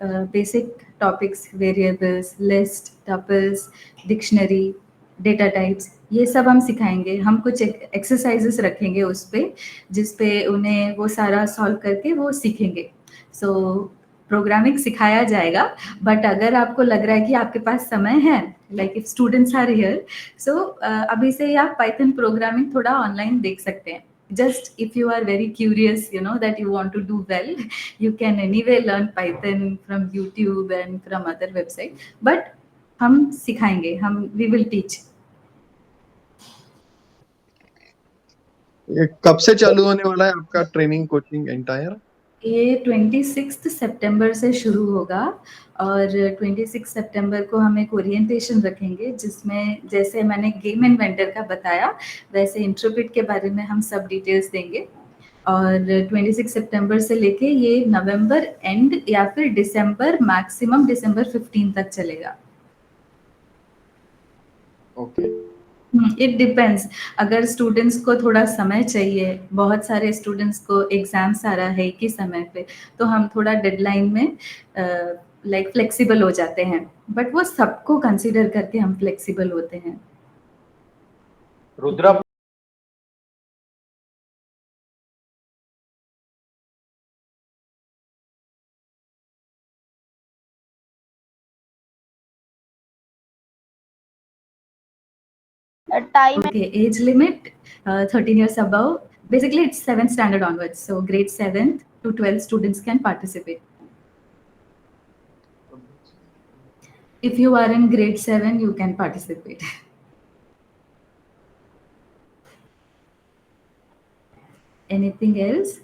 basic topics, variables, list, tuples, dictionary, data types, ये सब हम सिखाएंगे। हम कुछ एक्सरसाइजेस रखेंगे उस पे, जिस पे उन्हें वो सारा सॉल्व करके वो सीखेंगे। सो प्रोग्रामिंग सिखाया जाएगा, बट अगर आपको लग रहा है कि आपके पास समय है, like if students are here, so अभी से ही आप पाइथन प्रोग्रामिंग थोड़ा ऑनलाइन देख सकते हैं। Just if you are very curious, that you want to do well, you can anyway learn Python from YouTube and from other website. But हम सिखाएंगे, we will teach. ये कब से चालू होने वाला है आपका ट्रेनिंग कोचिंग एंटायर ये 26 सितंबर से शुरू होगा, और 26 सितंबर को हम एक ओरिएंटेशन रखेंगे, जिसमें जैसे मैंने गेम इन्वेंटर का बताया, वैसे इंट्रोपिट के बारे में हम सब डिटेल्स देंगे। और 26 सितंबर से लेके ये नवंबर एंड या फिर दिसंबर, मैक्सिमम दिसंबर 15 तक चलेगा। ओके इट डिपेंड्स, अगर स्टूडेंट्स को थोड़ा समय चाहिए, बहुत सारे स्टूडेंट्स को एग्जाम्स आ रहा है एक ही समय पे, तो हम थोड़ा डेडलाइन में लाइक फ्लेक्सिबल हो जाते हैं, बट वो सबको कंसीडर करके हम फ्लेक्सिबल होते हैं। Rudra time. Okay, age limit 13 years above. Basically, it's 7th standard onwards. So grade 7th to 12th students can participate. If you are in grade 7, you can participate. Anything else?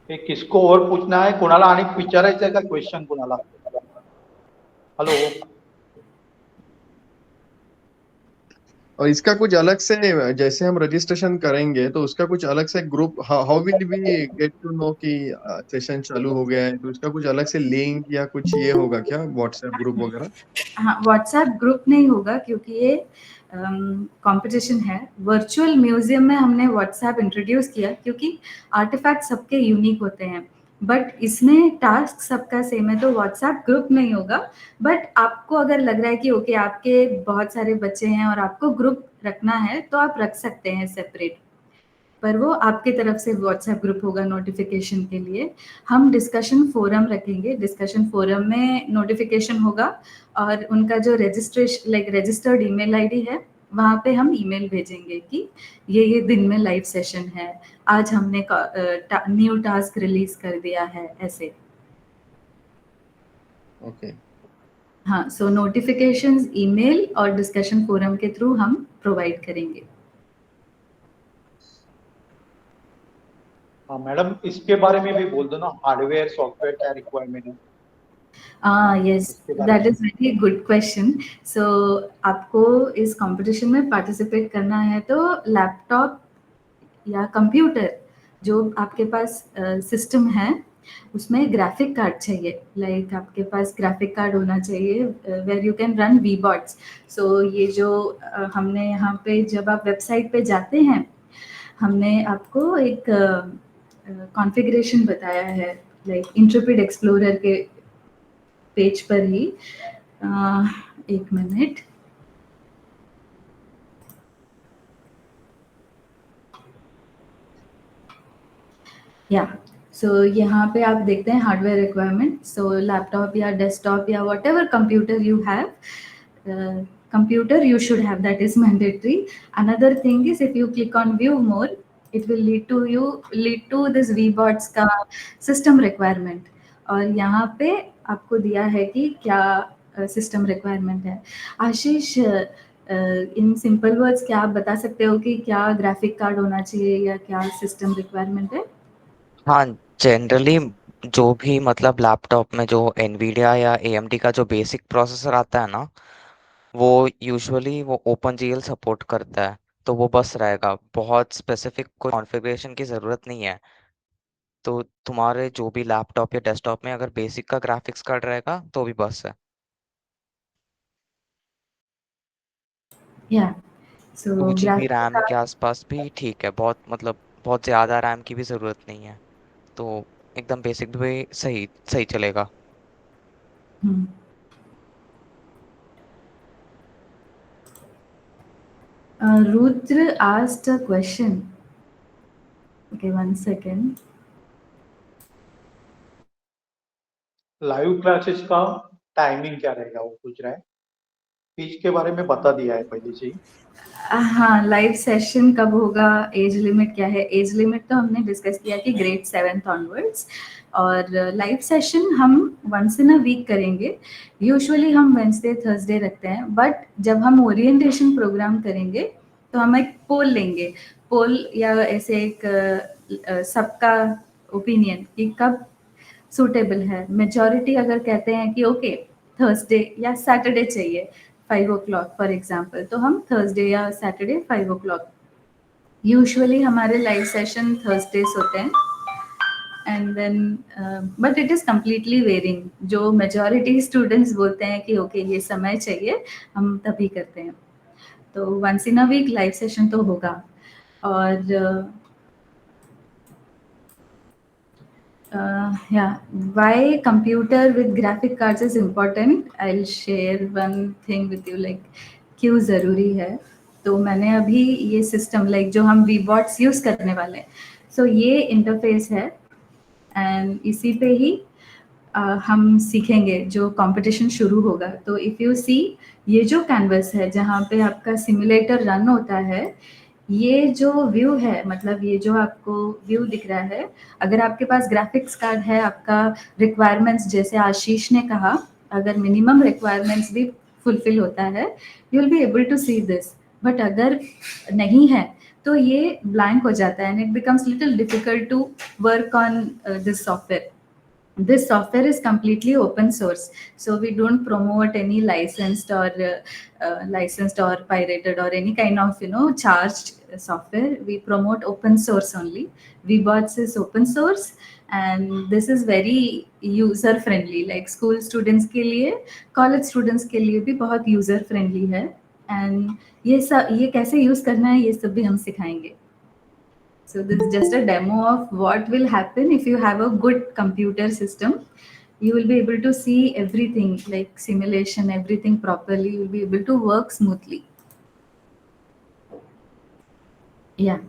हे किसको और पूछना है? कोणाला आणि विचारायचं आहे का क्वेश्चन कोणाला? हेलो. और इसका कुछ अलग से, जैसे हम रजिस्ट्रेशन करेंगे तो उसका कुछ अलग से group, how will we get to know कि सेशन चालू हो गया है? तो इसका कुछ अलग से लिंक या कुछ ये होगा क्या, व्हाट्सएप ग्रुप वगैरह? हाँ, व्हाट्सएप ग्रुप नहीं होगा क्योंकि ये कंपटीशन है. वर्चुअल म्यूजियम में हमने व्हाट्सएप इंट्रोड्यूस किया क्योंकि आर्टिफैक्ट सबके यूनिक होते हैं, बट इसमें टास्क सबका सेम है, तो व्हाट्सएप ग्रुप नहीं होगा. बट आपको अगर लग रहा है कि ओके आपके बहुत सारे बच्चे हैं और आपको ग्रुप रखना है तो आप रख सकते हैं सेपरेट, पर वो आपके तरफ से व्हाट्सएप ग्रुप होगा नोटिफिकेशन के लिए. हम डिस्कशन फोरम रखेंगे, डिस्कशन फोरम में नोटिफिकेशन होगा और उनका जो रजिस्टर्ड ईमेल आईडी है वहाँ पे हम ईमेल भेजेंगे कि ये दिन में लाइव सेशन है, आज हमने न्यू टास्क रिलीज कर दिया है, ऐसे. ओके. हाँ, सो नोटिफिकेशंस ईमेल और डिस्कशन फोरम के थ्रू हम प्रोवाइड करेंगे. हाँ मैडम, इसके बारे में भी बोल दो ना, हार्डवेयर सॉफ्टवेयर क्या रिक्वायरमेंट है? Yes, that is very good question. So आपको इस कंपटीशन में पार्टिसिपेट करना है तो लैपटॉप या कंप्यूटर जो आपके पास सिस्टम है उसमें ग्राफिक कार्ड चाहिए. लाइक आपके पास ग्राफिक कार्ड होना चाहिए वेयर यू कैन रन वीबॉट्स. सो ये जो हमने यहाँ पे जब आप वेबसाइट पे जाते हैं हमने आपको एक कॉन्फ़िगरेशन बताया है, लाइक इंट्रेपिड एक्सप्लोरर के पेज पर ही. एक मिनट. या सो यहाँ पे आप देखते हैं हार्डवेयर रिक्वायरमेंट. सो लैपटॉप या डेस्कटॉप या what ever computer you have, computer you should have, that is mandatory. Another thing is if you click on view more, it will lead to this vbots का system requirement. और यहाँ पे आपको दिया है कि क्या system requirement है. आशीष, इन सिंपल वर्ड्स क्या आप बता सकते हो कि क्या ग्राफिक कार्ड होना चाहिए या क्या सिस्टम रिक्वायरमेंट है? हाँ, जनरली जो भी मतलब लैपटॉप में जो एनवीडिया या AMD का जो बेसिक प्रोसेसर आता है ना, वो यूजुअली वो OpenGL सपोर्ट करता है, तो वो बस रहेगा. बहुत स्पेसिफिक कोई कॉन्फ़िगरेशन की ज़रूरत नहीं है. तो तुम्हारे जो भी लैपटॉप या डेस्कटॉप में अगर बेसिक का ग्राफिक्स कार्ड रहेगा तो भी बस है. या सो 2 GB रैम के आसपास भी ठीक है. बहुत मतलब बहुत ज़्यादा रैम की भी ज़रूरत नहीं है, तो एकदम बेसिक भी सही चलेगा. Rudra asked a question. Okay, 1 second. Live classes का टाइमिंग क्या रहेगा वो पूछ रहा है. फीस के बारे में बता दिया है पहले से ही. हाँ, लाइव सेशन कब होगा, एज लिमिट क्या है? एज लिमिट तो हमने डिस्कस किया कि ग्रेड 7th ऑनवर्ड्स. और लाइव सेशन हम वंस इन अ वीक करेंगे. यूजुअली हम वेंसडे थर्सडे रखते हैं, बट जब हम ओरिएंटेशन प्रोग्राम करेंगे तो हम एक पोल लेंगे. पोल या ऐसे एक सबका ओपिनियन कि कब सूटेबल है. मेजॉरिटी अगर कहते हैं कि ओके थर्सडे या सैटरडे चाहिए 5 o'clock फॉर एग्जाम्पल, तो हम थर्सडे या सैटरडे 5 o'clock. यूजुअली हमारे लाइव सेशन थर्सडेज होते हैं. And then but it is completely varying. जो मेजॉरिटी स्टूडेंट्स बोलते हैं कि ओके ये समय चाहिए, हम तभी करते हैं. तो once in a week live session तो होगा. और yeah, why computer with graphic cards is important, I'll share one thing with you, like क्यों ज़रूरी है. तो मैंने अभी ये सिस्टम लाइक जो हम वीबॉट्स यूज़ करने वाले हैं, सो ये इंटरफेस है एंड इसी पे ही हम सीखेंगे जो कंपटीशन शुरू होगा। तो इफ़ यू सी ये जो कैनवस है जहाँ पे आपका सिमुलेटर रन होता है, ये जो व्यू है मतलब ये जो आपको व्यू दिख रहा है, अगर आपके पास ग्राफिक्स कार्ड है, आपका रिक्वायरमेंट्स जैसे आशीष ने कहा, अगर मिनिमम रिक्वायरमेंट्स भी फुलफिल होता है, you will be able to see this. But अगर नहीं है तो ये ब्लैंक हो जाता है and it becomes little difficult to work on this software. This software is completely open source, so we don't promote any licensed or pirated or any kind of charged software. We promote open source only. VBots is open source and this is very user friendly, like school students के लिए, college students के लिए भी बहुत user friendly है. And ये कैसे use करना है ये सब भी हम सिखाएंगे. So this is just a demo of what will happen if you have a good computer system. You will be able to see everything like simulation, everything properly. You will be able to work smoothly. Yeah.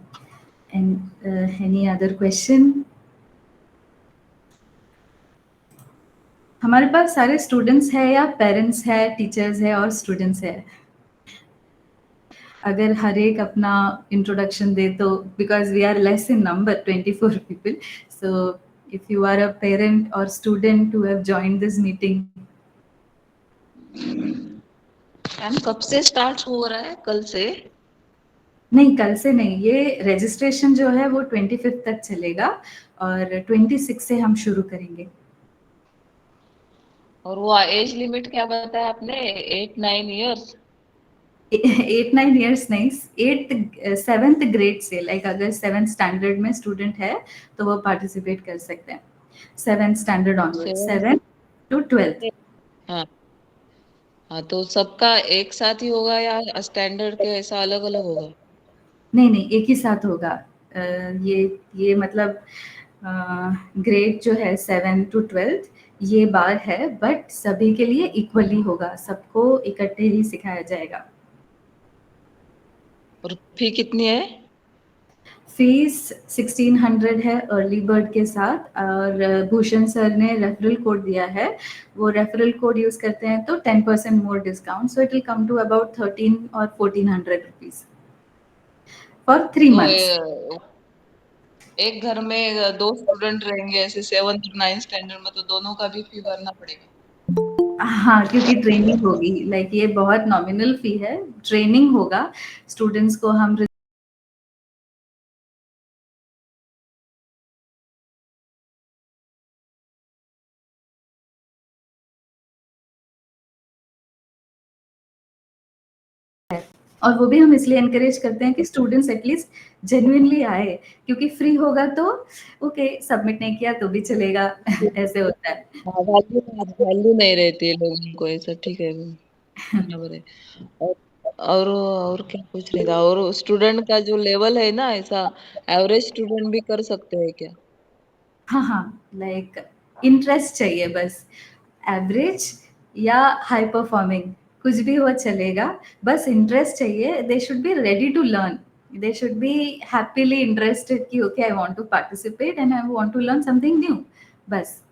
And any other question? हमारे पास सारे students हैं या parents हैं, teachers हैं और students हैं? अगर हर एक अपना इंट्रोडक्शन दे तो, because we are less in number 24 people, so if you are a parent or student who have joined this meeting. Ma'am कब से स्टार्ट हो रहा है? कल से? नहीं, कल से नहीं, ये रजिस्ट्रेशन जो है वो 25 तक चलेगा और 26 से हम शुरू करेंगे. और वो एज लिमिट क्या बताया आपने? 8-9 इयर्स? 8-9 इयर्स नहीं, 7th ग्रेड से, लाइक अगर 7th स्टैंडर्ड में स्टूडेंट है तो वो पार्टिसिपेट कर सकते हैं. 7th standard onward, 7th to 12th. हाँ हाँ, तो सबका एक साथ ही होगा या स्टैंडर्ड के ऐसा अलग अलग होगा? नहीं, एक ही साथ होगा. ये मतलब ग्रेड जो है 7 to 12th ये बार है, बट सभी के लिए इक्वली होगा, सबको इकट्ठे ही सिखाया जाएगा. और फी कितनी है? फीस 1600 है अर्ली बर्ड के साथ, और भूषण सर ने रेफरल कोड दिया है, वो रेफरल कोड यूज करते हैं तो 10% more discount, so it will come to about 13 और 1400 रुपीज फॉर 3 months. एक घर में 2 स्टूडेंट रहेंगे ऐसे 7th और 9th स्टैंडर्ड में, तो दोनों का भी फी भरना पड़ेगा? हाँ, क्योंकि ट्रेनिंग होगी, लाइक ये बहुत नॉमिनल फी है, ट्रेनिंग होगा स्टूडेंट्स को. हम और वो भी हम इसलिए एनकरेज करते हैं कि स्टूडेंट्स एटलीस्ट जेन्युइनली आए, क्योंकि फ्री होगा तो ओके, सबमिट नहीं किया तो भी चलेगा. ऐसे होता है. वैल्यू नहीं रहती है लोगों को, ऐसा ठीक है, बराबर है. और क्या पूछ रही था? और स्टूडेंट का जो लेवल है ना, ऐसा एवरेज स्टूडेंट भी कर सकते हैं क्या? हाँ, लाइक इंटरेस्ट चाहिए बस. एवरेज या हाई परफॉर्मिंग कुछ भी हो चलेगा, बस इंटरेस्ट चाहिए. They should be ready to learn, they should be happily interested कि okay, I want to participate and I want to learn something new, बस.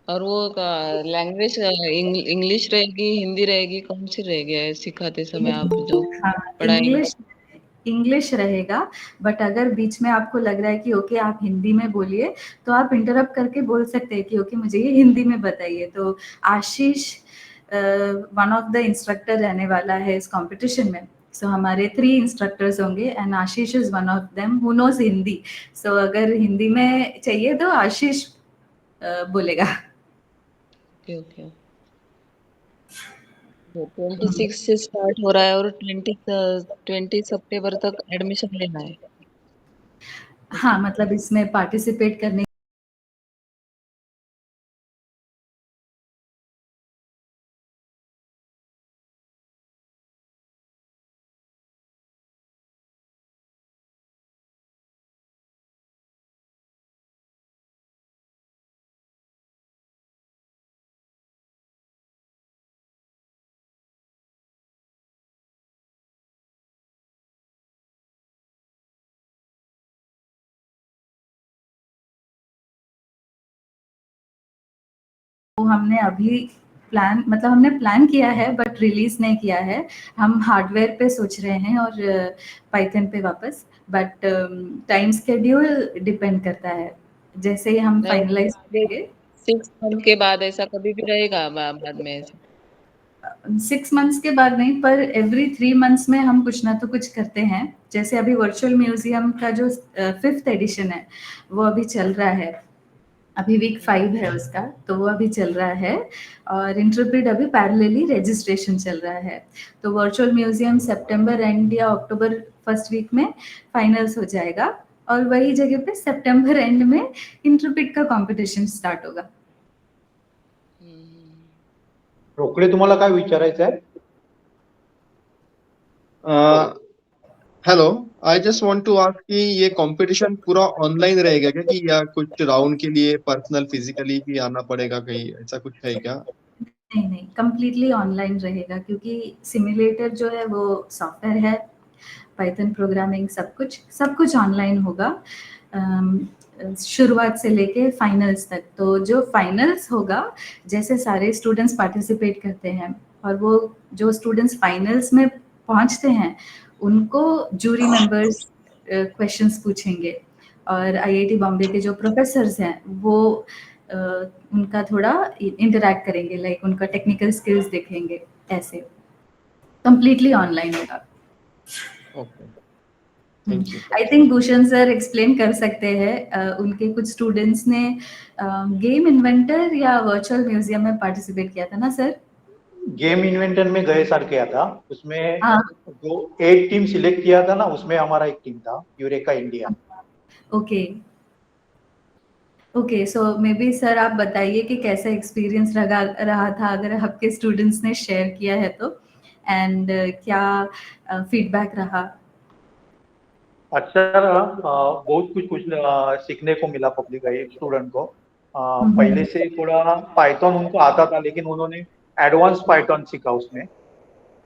और वो लैंग्वेज इंग्लिश रहेगी, हिंदी रहेगी, कौन सी रहेगी सिखाते समय आप जो हाँ, पढ़ाएंगे? इंग्लिश रहेगा, बट अगर बीच में आपको लग रहा है कि ओके आप हिंदी में बोलिए, तो आप इंटरप्ट करके बोल सकते हैं कि ओके मुझे ये हिंदी में बताइए. तो आशीष वन ऑफ द इंस्ट्रक्टर रहने वाला है इस कंपटीशन में. सो हमारे 3 इंस्ट्रक्टर्स होंगे and Ashish is one of them who knows Hindi. So अगर हिंदी में चाहिए तो आशीष बोलेगा. Okay okay. 26 से स्टार्ट हो रहा है और 20 सितंबर तक एडमिशन लेना है. हाँ, मतलब इसमें पार्टिसिपेट करने हमने अभी हमने प्लान किया है बट रिलीज नहीं किया है। हम हार्डवेयर पे सोच रहे हैं और पाइथन पे वापस, बट टाइम शेड्यूल डिपेंड करता है, जैसे ही हम नहीं, फाइनलाइज करेंगे। 6 मंथ के बाद ऐसा कभी भी रहेगा बाद में ऐसा? 6 मंथ्स के बाद नहीं, पर एवरी 3 मंथ्स में हम कुछ ना तो कुछ करते हैं। जैसे अभी वर्चुअल म्यूजियम का जो 5th एडिशन है वो अभी चल रहा है, अभी वीक 5 है उसका, तो वो अभी चल रहा है। और इंटरप्रेट अभी पैरेलली रजिस्ट्रेशन चल रहा है। तो वर्चुअल म्यूजियम सितंबर एंड या अक्टूबर फर्स्ट वीक में फाइनल्स हो जाएगा, और वही जगह पे सितंबर एंड में इंटरप्रेट का कंपटीशन स्टार्ट होगा। रोकडे, तुम्हाला काय विचारायचं आहे? Hello, I just want to ask कि ये कंपटीशन पूरा ऑनलाइन रहेगा क्या, कि या कुछ राउंड के लिए पर्सनल फिजिकली भी आना पड़ेगा कहीं, ऐसा कुछ है क्या? नहीं, कंप्लीटली ऑनलाइन रहेगा, क्योंकि सिमुलेटर जो है वो सॉफ्टवेयर है, पाइथन प्रोग्रामिंग सब कुछ ऑनलाइन होगा, शुरुआत से लेके फाइनल्स तक। तो जो फाइनल्स होगा, जैसे सारे स्टूडेंट्स पार्टिसिपेट करते हैं, और वो जो स्टूडेंट्स फाइनल्स में पहुंचते हैं उनको जूरी मेंबर्स क्वेश्चंस पूछेंगे, और आईआईटी बॉम्बे के जो प्रोफेसर्स हैं वो उनका थोड़ा इंटरैक्ट करेंगे, लाइक उनका टेक्निकल स्किल्स देखेंगे। ऐसे कंप्लीटली ऑनलाइन होगा। Okay, thank you. I think Bhushan sir explain कर सकते हैं। उनके कुछ स्टूडेंट्स ने गेम इन्वेंटर या वर्चुअल म्यूजियम में पार्टिसिपेट किया था ना सर? गेम इन्वेंटर में गए साल किया था, उसमें हाँ। जो एक टीम सिलेक्ट किया था ना, उसमें हमारा एक टीम था, eureka India. Okay, so may be sir आप बताइए कि कैसा एक्सपीरियंस रहा था, अगर आपके स्टूडेंट्स ने शेयर किया है तो, एंड क्या फीडबैक रहा? अच्छा रहा, बहुत कुछ सीखने को मिला पब्लिक स्टूडेंट को। पहले से थोड़ा पाइथन उनको आता था, लेकिन उन्होंने एडवांस पाइथन सीखा उसमें।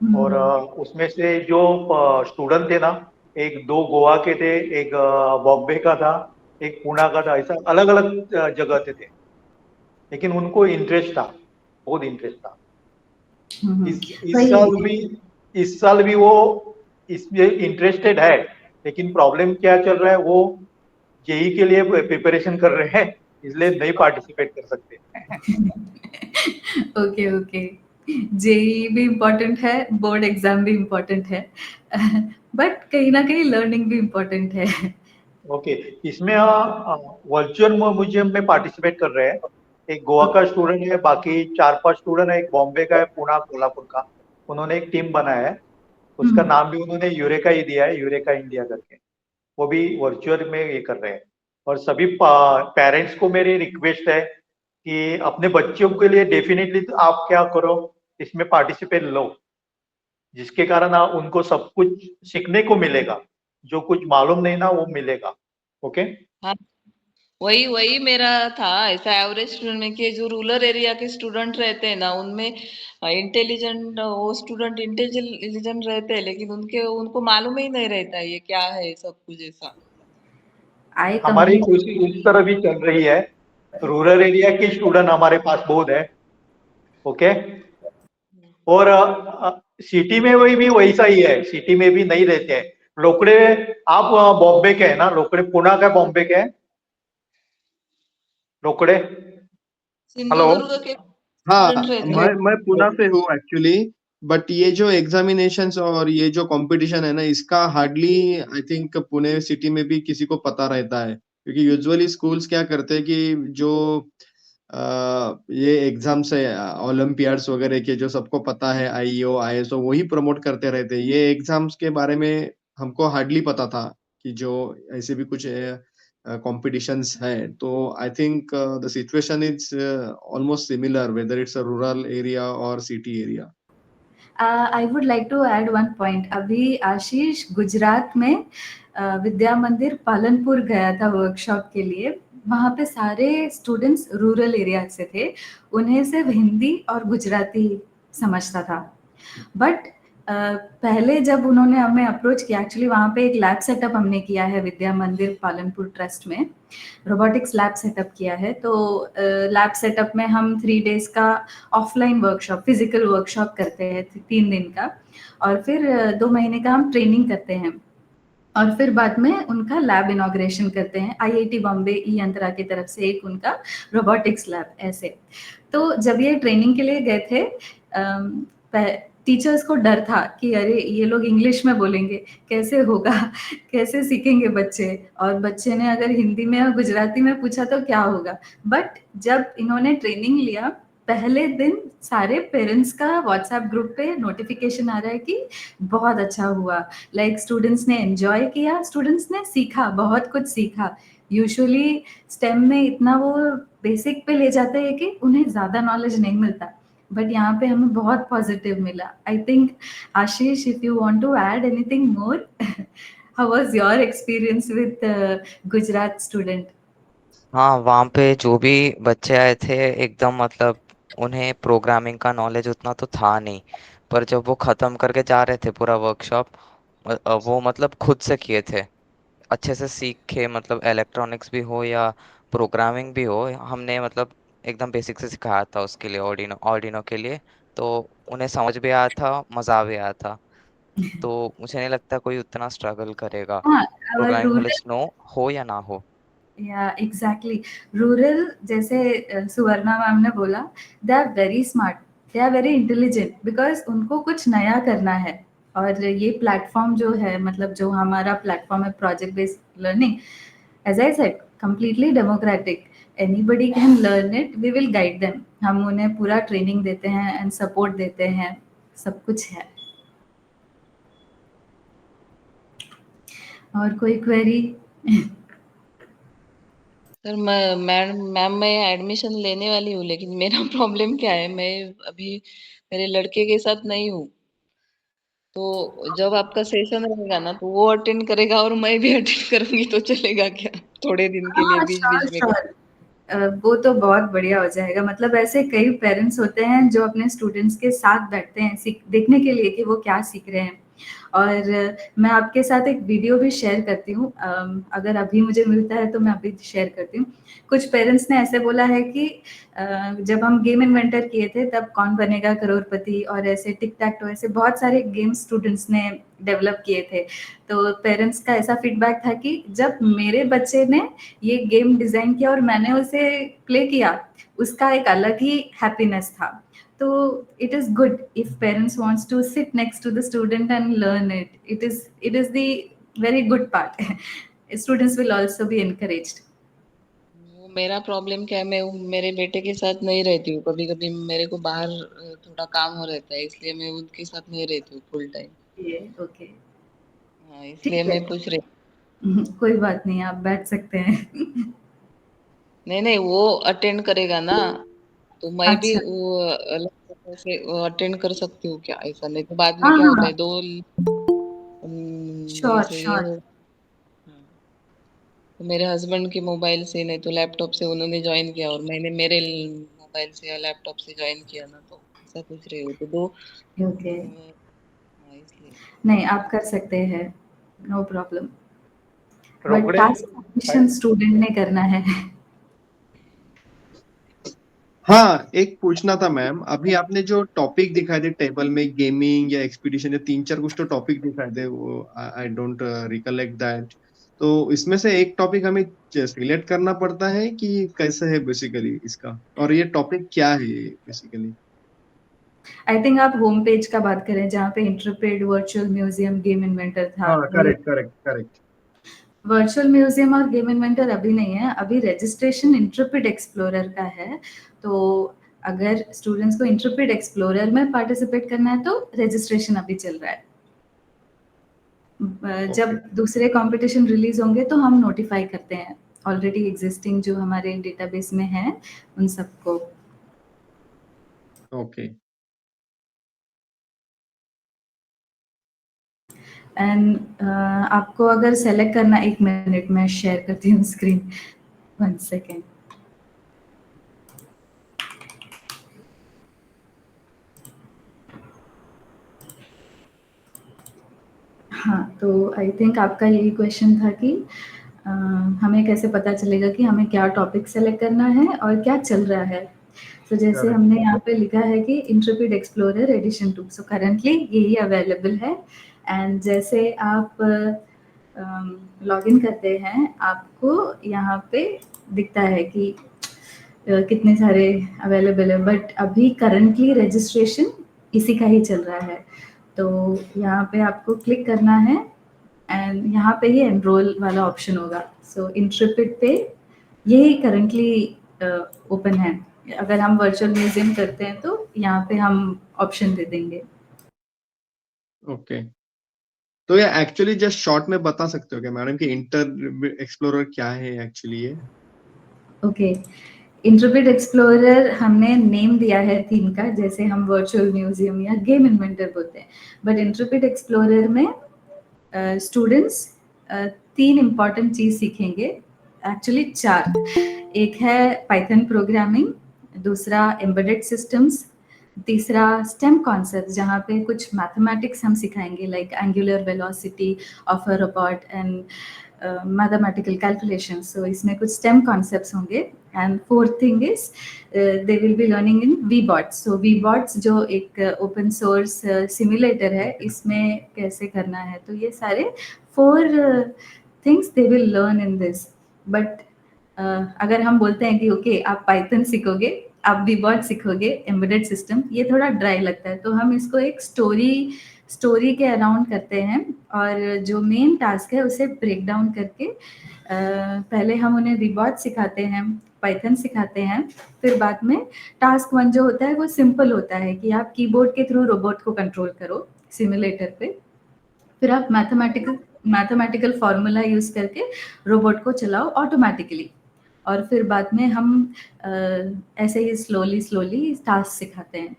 और उसमें से जो स्टूडेंट थे ना, एक 2 गोवा के थे, एक बॉम्बे का था, एक पुणे का था, ऐसा अलग अलग जगह थे, लेकिन उनको इंटरेस्ट था, बहुत इंटरेस्ट था। इस साल भी वो इसमें इंटरेस्टेड है, लेकिन प्रॉब्लम क्या चल रहा है, वो जेई के लिए प्रिपरेशन कर रहे हैं, इसलिए नहीं पार्टिसिपेट कर सकते। ओके, जेई भी इम्पोर्टेंट है, बोर्ड एग्जाम भी इम्पोर्टेंट है, बट कहीं ना कहीं लर्निंग भी इम्पोर्टेंट है। ओके, इसमें वर्चुअल म्यूजियम में पार्टिसिपेट कर रहे हैं। एक गोवा का स्टूडेंट है, बाकी 4-5 स्टूडेंट है, एक बॉम्बे का है, पुणे कोल्हापुर का। उन्होंने एक टीम बनाया है, उसका नाम भी उन्होंने यूरेका ही दिया है, यूरेका इंडिया करके। वो भी वर्चुअल में ये कर रहे हैं। और सभी पेरेंट्स को मेरी रिक्वेस्ट है कि अपने बच्चों के लिए डेफिनेटली आप क्या करो, इसमें पार्टिसिपेट लो, जिसके कारण उनको सब कुछ सीखने को मिलेगा, जो कुछ मालूम नहीं ना वो मिलेगा। ओके, हाँ, वही मेरा था। ऐसा एवरेज स्टूडेंट में कि जो रूरल एरिया के स्टूडेंट रहते हैं ना, उनमें इंटेलिजेंट वो स्टूडेंट इंटेलिजेंट रहते हैं, लेकिन उनको मालूम ही नहीं रहता ये क्या है सब कुछ ऐसा। हमारी कोशिश उस तरह भी चल रही है। रूरल एरिया के स्टूडेंट हमारे पास बहुत है। ओके, और सिटी में भी वैसा ही है, सिटी में भी नहीं रहते हैं लोकड़े। आप बॉम्बे के है ना? लोकड़े पुणे का, बॉम्बे के हैं लोकड़े? हेलो, हाँ, मैं पुणे से हूँ एक्चुअली, बट ये जो एग्जामिनेशंस और ये जो कंपटीशन है ना, इसका hardly I think Pune city में भी किसी को पता रहता है, क्योंकि यूजुअली स्कूल्स क्या करते हैं कि जो ये एग्जाम्स है ओलंपियाड्स वगैरह के, जो सबको पता है, आईईओ आईएसओ, वही प्रमोट करते रहते हैं। ये एग्जाम्स के बारे में हमको हार्डली पता था कि जो ऐसे भी कुछ competitions है। तो I think the situation is almost similar whether it's a rural area or city area. I would like to add one point. अभी आशीष गुजरात में विद्या मंदिर पालनपुर गया था वर्कशॉप के लिए। वहाँ पे सारे स्टूडेंट्स रूरल एरिया से थे, उन्हें सिर्फ हिंदी और गुजराती समझता था, बट पहले जब उन्होंने हमें अप्रोच किया, एक्चुअली वहाँ पे एक लैब सेटअप हमने किया है विद्या मंदिर पालनपुर ट्रस्ट में, रोबोटिक्स लैब सेटअप किया है। तो लैब सेटअप में हम 3 डेज़ का ऑफलाइन वर्कशॉप, फिजिकल वर्कशॉप करते हैं 3 दिन का, और फिर 2 महीने का हम ट्रेनिंग करते हैं, और फिर बाद में उनका लैब इनॉग्रेशन करते हैं। आईआईटी बॉम्बे ई यंत्रा की तरफ से एक उनका रोबोटिक्स लैब ऐसे। तो जब ये ट्रेनिंग के लिए गए थे, टीचर्स को डर था कि अरे ये लोग इंग्लिश में बोलेंगे, कैसे होगा, कैसे सीखेंगे बच्चे, और बच्चे ने अगर हिंदी में और गुजराती में पूछा तो क्या होगा। बट जब इन्होंने ट्रेनिंग लिया, पहले दिन सारे पेरेंट्स का व्हाट्सएप ग्रुप पे नोटिफिकेशन आ रहा है कि बहुत अच्छा हुआ, लाइक स्टूडेंट्स ने एंजॉय किया, स्टूडेंट्स ने सीखा, बहुत कुछ सीखा। यूजुअली स्टेम में इतना वो बेसिक पे ले जाते हैं कि उन्हें ज़्यादा नॉलेज नहीं मिलता, बट यहाँ पे हमें बहुत पॉजिटिव मिला। I think Ashish, if you want to add anything more, how was your experience with Gujarat student? हाँ, वहाँ पे जो भी बच्चे आए थे एकदम मतलब उन्हें प्रोग्रामिंग का नॉलेज उतना तो था नहीं, पर जब वो ख़त्म करके जा रहे थे पूरा वर्कशॉप, वो मतलब खुद से किए थे, अच्छे से सीख के, मतलब इलेक्ट्रॉनिक्स भी हो या प्रोग्रामिंग भी हो, हमने मतलब एकदम बेसिक से सिखाया था उसके लिए, ऑर्डिनो ऑर्डिनो के लिए। तो उन्हें समझ भी आया था, मज़ा भी आया था। तो मुझे नहीं लगता कोई उतना स्ट्रगल करेगा, हाँ, और प्रोग्रामिंग रूरल, नॉलेज नो हो या ना हो। या एग्जैक्टली, रूरल जैसे सुवर्णा मैम ने बोला, they are very smart, they are very intelligent, because उनको कुछ नया करना है। और ये प्लेटफॉर्म जो है, मतलब जो हमारा प्लेटफॉर्म है project based learning, as I said, completely democratic, anybody can learn it, we will guide them, हम उन्हें पूरा ट्रेनिंग देते हैं एंड सपोर्ट देते हैं, सब कुछ है। और कोई क्वेरी? सर मैम मैं एडमिशन लेने वाली हूँ, लेकिन मेरा प्रॉब्लम क्या है, मैं अभी मेरे लड़के के साथ नहीं हूँ। तो जब आपका सेशन रहेगा ना, तो वो अटेंड करेगा और मैं भी अटेंड करूंगी, तो चलेगा क्या? थोड़े दिन के लिए हाँ, बीच श्योर बीच में। श्योर, वो तो बहुत बढ़िया हो जाएगा। मतलब ऐसे कई पेरेंट्स होते हैं जो अपने स्टूडेंट्स के साथ बैठते हैं देखने के लिए कि वो क्या सीख रहे हैं। और मैं आपके साथ एक वीडियो भी शेयर करती हूँ, अगर अभी मुझे मिलता है तो मैं अभी शेयर करती हूँ। कुछ पेरेंट्स ने ऐसे बोला है कि जब हम गेम इन्वेंटर किए थे तब कौन बनेगा करोड़पति और ऐसे टिक टैक टो, ऐसे बहुत सारे गेम स्टूडेंट्स ने डेवलप किए थे। तो पेरेंट्स का ऐसा फीडबैक था कि जब मेरे बच्चे ने ये गेम डिजाइन किया और मैंने उसे प्ले किया, उसका एक अलग ही हैप्पीनेस था। तो it is good if parents wants to sit next to the student and learn it. It is the very good part. Students will also be encouraged. वो मेरा प्रॉब्लम क्या है, मैं मेरे बेटे के साथ नहीं रहती हूँ, कभी कभी मेरे को बाहर थोड़ा काम हो रहता है, इसलिए मैं उनके साथ नहीं रहती हूँ फुल टाइम। ये ओके, हाँ, इसलिए ठीक है। मैं पूछ रही। कोई बात नहीं, आप बैठ सकते हैं। नहीं नहीं, वो अटेंड करेगा ना, तो मैं भी अच्छा, वो अलग से अटेंड कर सकती हूँ क्या? ऐसा नहीं तो बाद में हाँ क्या होता हाँ, है, दो श्योर ऐसे ये श्योर। हो। हाँ, तो मेरे हस्बैंड के मोबाइल से नहीं तो लैपटॉप से उन्होंने ज्वाइन किया, और मैंने मेरे मोबाइल से या लैपटॉप से ज्वाइन किया ना, तो ऐसा पूछ रही हूँ। तो दो ओके, हाँ, इसलिए। नहीं आप कर सकते हैं, no problem, but Rokade task submission student ने करना है। हाँ, एक पूछना था मैम, अभी आपने जो टॉपिक दिखाए थे टेबल में, गेमिंग या एक्सपीडिशन, या 3-4 कुछ तो टॉपिक दिखाए थे, वो आई डोंट रिकलेक्ट दैट। तो इसमें से एक टॉपिक हमें सिलेक्ट करना पड़ता है कि कैसे है बेसिकली इसका, और ये टॉपिक क्या है बेसिकली? आई थिंक आप होम पेज का बात करें जहाँ पे interpret virtual museum game inventor था, हाँ, वही। Correct correct correct. Virtual museum और गेम इन्वेंटर अभी नहीं है, अभी रजिस्ट्रेशन इंटरप्रेट एक्सप्लोरर का है। तो अगर स्टूडेंट्स को इंटरप्रेट एक्सप्लोरर में पार्टिसिपेट करना है तो रजिस्ट्रेशन अभी चल रहा है। जब ओके दूसरे कंपटीशन रिलीज होंगे तो हम नोटिफाई करते हैं ऑलरेडी एग्जिस्टिंग जो हमारे डेटाबेस में है उन सबको। ओके। एंड आपको अगर सेलेक्ट करना, 1 मिनट में शेयर करती हूँ स्क्रीन, 1 सेकेंड। हाँ, तो आई थिंक आपका यही क्वेश्चन था कि हमें कैसे पता चलेगा कि हमें क्या टॉपिक सेलेक्ट करना है और क्या चल रहा है। तो जैसे Correct. हमने यहाँ पे लिखा है कि intrepid explorer edition 2, so currently यही अवेलेबल है। एंड जैसे आप लॉगिन करते हैं, आपको यहाँ पे दिखता है कि कितने सारे अवेलेबल है, बट अभी करंटली रजिस्ट्रेशन इसी का ही चल रहा है। तो यहाँ पे आपको क्लिक करना है एंड यहाँ पे ही एनरोल वाला ऑप्शन होगा। सो इंट्रेपिड पे यही करंटली ओपन है। अगर हम वर्चुअल म्यूजियम करते हैं तो यहाँ पे हम ऑप्शन दे देंगे। ओके, तो ये एक्चुअली जस्ट शॉर्ट में बता सकते हो क्या मैडम कि इंटर एक्सप्लोरर क्या है एक्चुअली ये? ओके, इंट्रेपिड एक्सप्लोरर हमने नेम दिया है थीम का, जैसे हम वर्चुअल म्यूजियम या गेम इन्वेंटर बोलते हैं, बट इंट्रेपिड एक्सप्लोरर में स्टूडेंट्स 3 इम्पॉर्टेंट चीज़ सीखेंगे, एक्चुअली 4। एक है पाइथन प्रोग्रामिंग, दूसरा एम्बेडेड सिस्टम्स, तीसरा स्टेम कॉन्सेप्ट जहाँ पे कुछ मैथमेटिक्स हम सिखाएंगे like angular velocity of a robot and mathematical calculation. So इसमें कुछ स्टेम कॉन्सेप्ट्स होंगे। And fourth thing is they will be learning इन वीबॉट्स। सो वीबॉट्स जो एक ओपन सोर्स सिमुलेटर है, इसमें कैसे करना है, तो ये सारे 4 things they will learn in this. But अगर हम बोलते हैं कि ओके आप पाइथन सीखोगे, आप वीबॉट सीखोगे, एम्बेडेड सिस्टम, ये थोड़ा ड्राई लगता है, तो हम इसको एक स्टोरी के अराउंड करते हैं और जो मेन टास्क है उसे ब्रेक डाउन करके पहले हम उन्हें वीबॉट सिखाते हैं, पाइथन सिखाते हैं, फिर बाद में टास्क 1 जो होता है वो सिंपल होता है कि आप कीबोर्ड के थ्रू रोबोट को कंट्रोल करो सिमुलेटर पे, फिर आप मैथमेटिकल फॉर्मूला यूज करके रोबोट को चलाओ ऑटोमेटिकली, और फिर बाद में हम ऐसे ही स्लोली टास्क सिखाते हैं।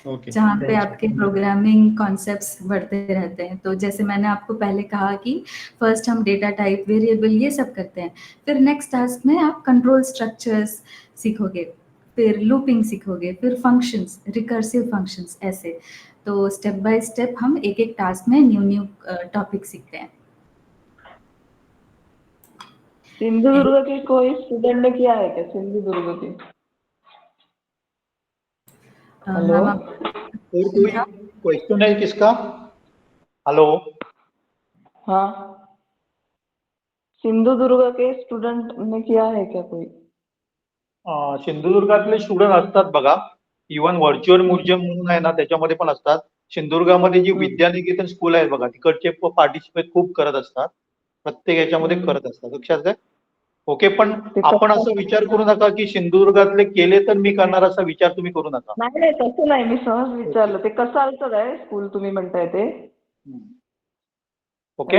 Okay. जहाँ पे आपके प्रोग्रामिंग कॉन्सेप्ट्स बढ़ते रहते हैं। तो जैसे मैंने आपको पहले कहा कि फर्स्ट हम डेटा टाइप, वेरिएबल, ये सब करते हैं, फिर नेक्स्ट टास्क में आप कंट्रोल स्ट्रक्चर्स सीखोगे, फिर लूपिंग सीखोगे, फिर फंक्शंस, रिकर्सिव फंक्शंस, ऐसे। तो स्टेप बाय स्टेप हम एक टास्क में न्यू टॉपिक सीखते हैं। सिंधुदुर्ग के कोई स्टूडेंट ने किया है क्या सिंधुदुर्ग के? हेलो, और कोई क्वेश्चन है किसका? हेलो, हाँ, सिंधुदुर्ग के स्टूडेंट ने किया है क्या कोई? सिंधुदुर्गातले स्टुडंट असतात बघा, इव्हन व्हर्च्युअल म्युझियम म्हणून आहे ना, त्याच्यामध्ये पण असतात. सिंधुदुर्गामध्ये जी विद्यानिकेतन स्कूल आहे बघा, तिकडचे पार्टिसिपेट खूप करत असतात, प्रत्येक याच्यामध्ये करत असतात, लक्षात आहे. ओके, पण आपण असं विचार करू नका की सिंधुदुर्गातले केले तर मी करणार, असा विचार तुम्ही करू नका. नाही तसं नाही, मी सहज विचारलं. ते कसं आलतं आहे स्कूल तुम्ही म्हणताय ते? ओके,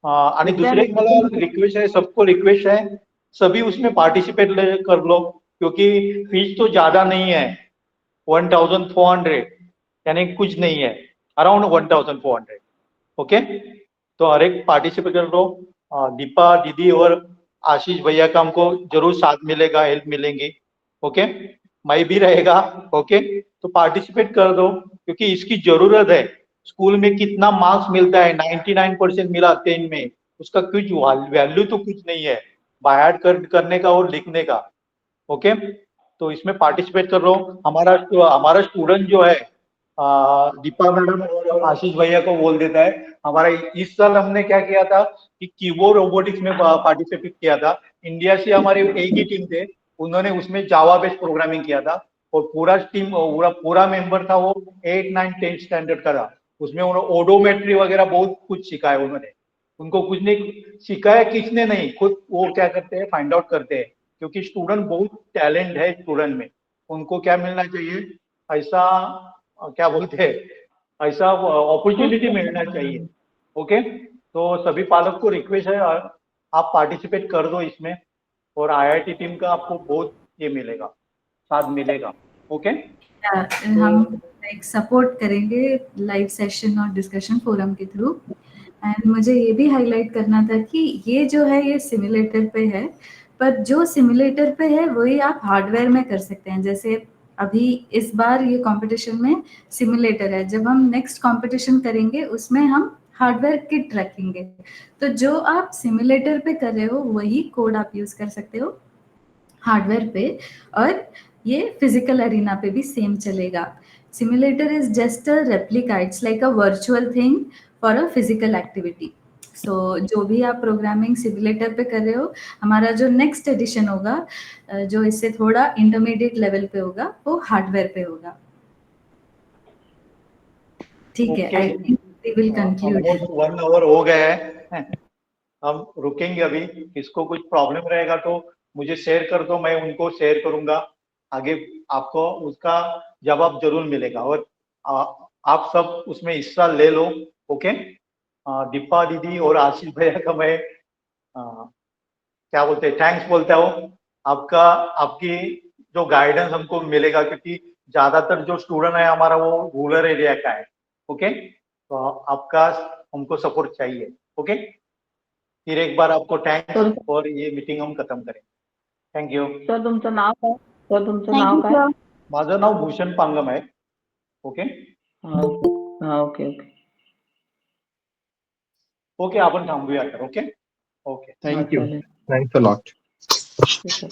आणि दूसरे मला रिक्वेस्ट है, सबको रिक्वेस्ट है, सभी उसमें पार्टिसिपेट कर लो, क्योंकि फीस तो ज्यादा नहीं है, 1400, यानी कुछ नहीं है, अराउंड 1400. ओके, तो हर एक पार्टिसिपेट कर लो. दीपा दीदी और आशीष भैया का हमको जरूर साथ मिलेगा, हेल्प मिलेंगी. ओके, मैं भी रहेगा. ओके, तो पार्टिसिपेट कर दो, क्योंकि इसकी जरूरत है. स्कूल में कितना मार्क्स मिलता है, 99% मिला 10 में, उसका कुछ वैल्यू तो कुछ नहीं है बाय करने का और लिखने का. ओके, तो इसमें पार्टिसिपेट कर लो. हमारा स्टूडेंट जो है दीपा मैडम और आशीष भैया को बोल देता है, हमारा इस साल हमने क्या किया था कि कीबोर्ड रोबोटिक्स में पार्टिसिपेट किया था. इंडिया से हमारे एक ही टीम थे, उन्होंने उसमें जावा बेस्ड प्रोग्रामिंग किया था, और पूरा टीम पूरा मेंबर था वो 8, 9, 10 स्टैंडर्ड का था. उसमें उन्होंने ओडोमेट्री वगैरह बहुत कुछ सिखाया. उन्होंने उनको कुछ नहीं सिखाया, किसने नहीं, खुद वो क्या करते हैं, फाइंड आउट करते हैं, क्योंकि स्टूडेंट बहुत टैलेंट है स्टूडेंट में. उनको क्या मिलना चाहिए, ऐसा क्या बोलते हैं, ऐसा अपॉर्चुनिटी मिलना चाहिए. ओके, तो सभी पालक को रिक्वेस्ट है, आप पार्टिसिपेट कर दो इसमें, और आईआईटी टीम का आपको बहुत ये मिलेगा, साथ मिलेगा. ओके, हम एक सपोर्ट करेंगे लाइव सेशन और डिस्कशन फोरम के थ्रू. एंड मुझे ये भी हाईलाइट करना था कि ये जो है ये सिमुलेटर पे है, पर जो सिमुलेटर पे है वही आप हार्डवेयर में कर सकते हैं. जैसे अभी इस बार ये कंपटीशन में सिमुलेटर है, जब हम नेक्स्ट कंपटीशन करेंगे उसमें हम हार्डवेयर किट रखेंगे, तो जो आप सिमुलेटर पे कर रहे हो वही कोड आप यूज कर सकते हो हार्डवेयर पे, और ये फिजिकल अरीना पे भी सेम चलेगा. Simulator is just a replica, it's like a virtual thing for a physical activity. So जो भी आप प्रोग्रामिंग सिमुलेटर पे कर रहे हो, हमारा जो नेक्स्ट एडिशन होगा जो इससे थोड़ा इंटरमीडिएट लेवल पे होगा, वो हार्डवेयर पे होगा. ठीक है, I think we will conclude. Almost 1 hour हो गया है, हम रुकेंगे अभी. किसको कुछ प्रॉब्लम रहेगा तो मुझे शेयर कर दो, मैं उनको शेयर करूंगा आगे, आपको उसका जवाब जरूर मिलेगा. और आप सब उसमें हिस्सा ले लो. ओके, दीपा दीदी और आशीष भैया का मैं क्या बोलते हैं, थैंक्स बोलता हूँ. आपका आपकी जो गाइडेंस हमको मिलेगा, क्योंकि ज्यादातर जो स्टूडेंट है हमारा वो रूरल एरिया का है. ओके, तो आपका हमको सपोर्ट चाहिए. ओके, फिर एक बार आपको थँक्स, और ये मीटिंग हम खत्म करें. Thank you. सर तुमचं नाव काय? सर तुमचं नाव काय? माझं नाव भूषण पांगम आहे. ओके हा ओके ओके. ओके, आपण थांबूया तर. Okay okay, thank you. चालेल. Thanks a lot. ठीक आहे.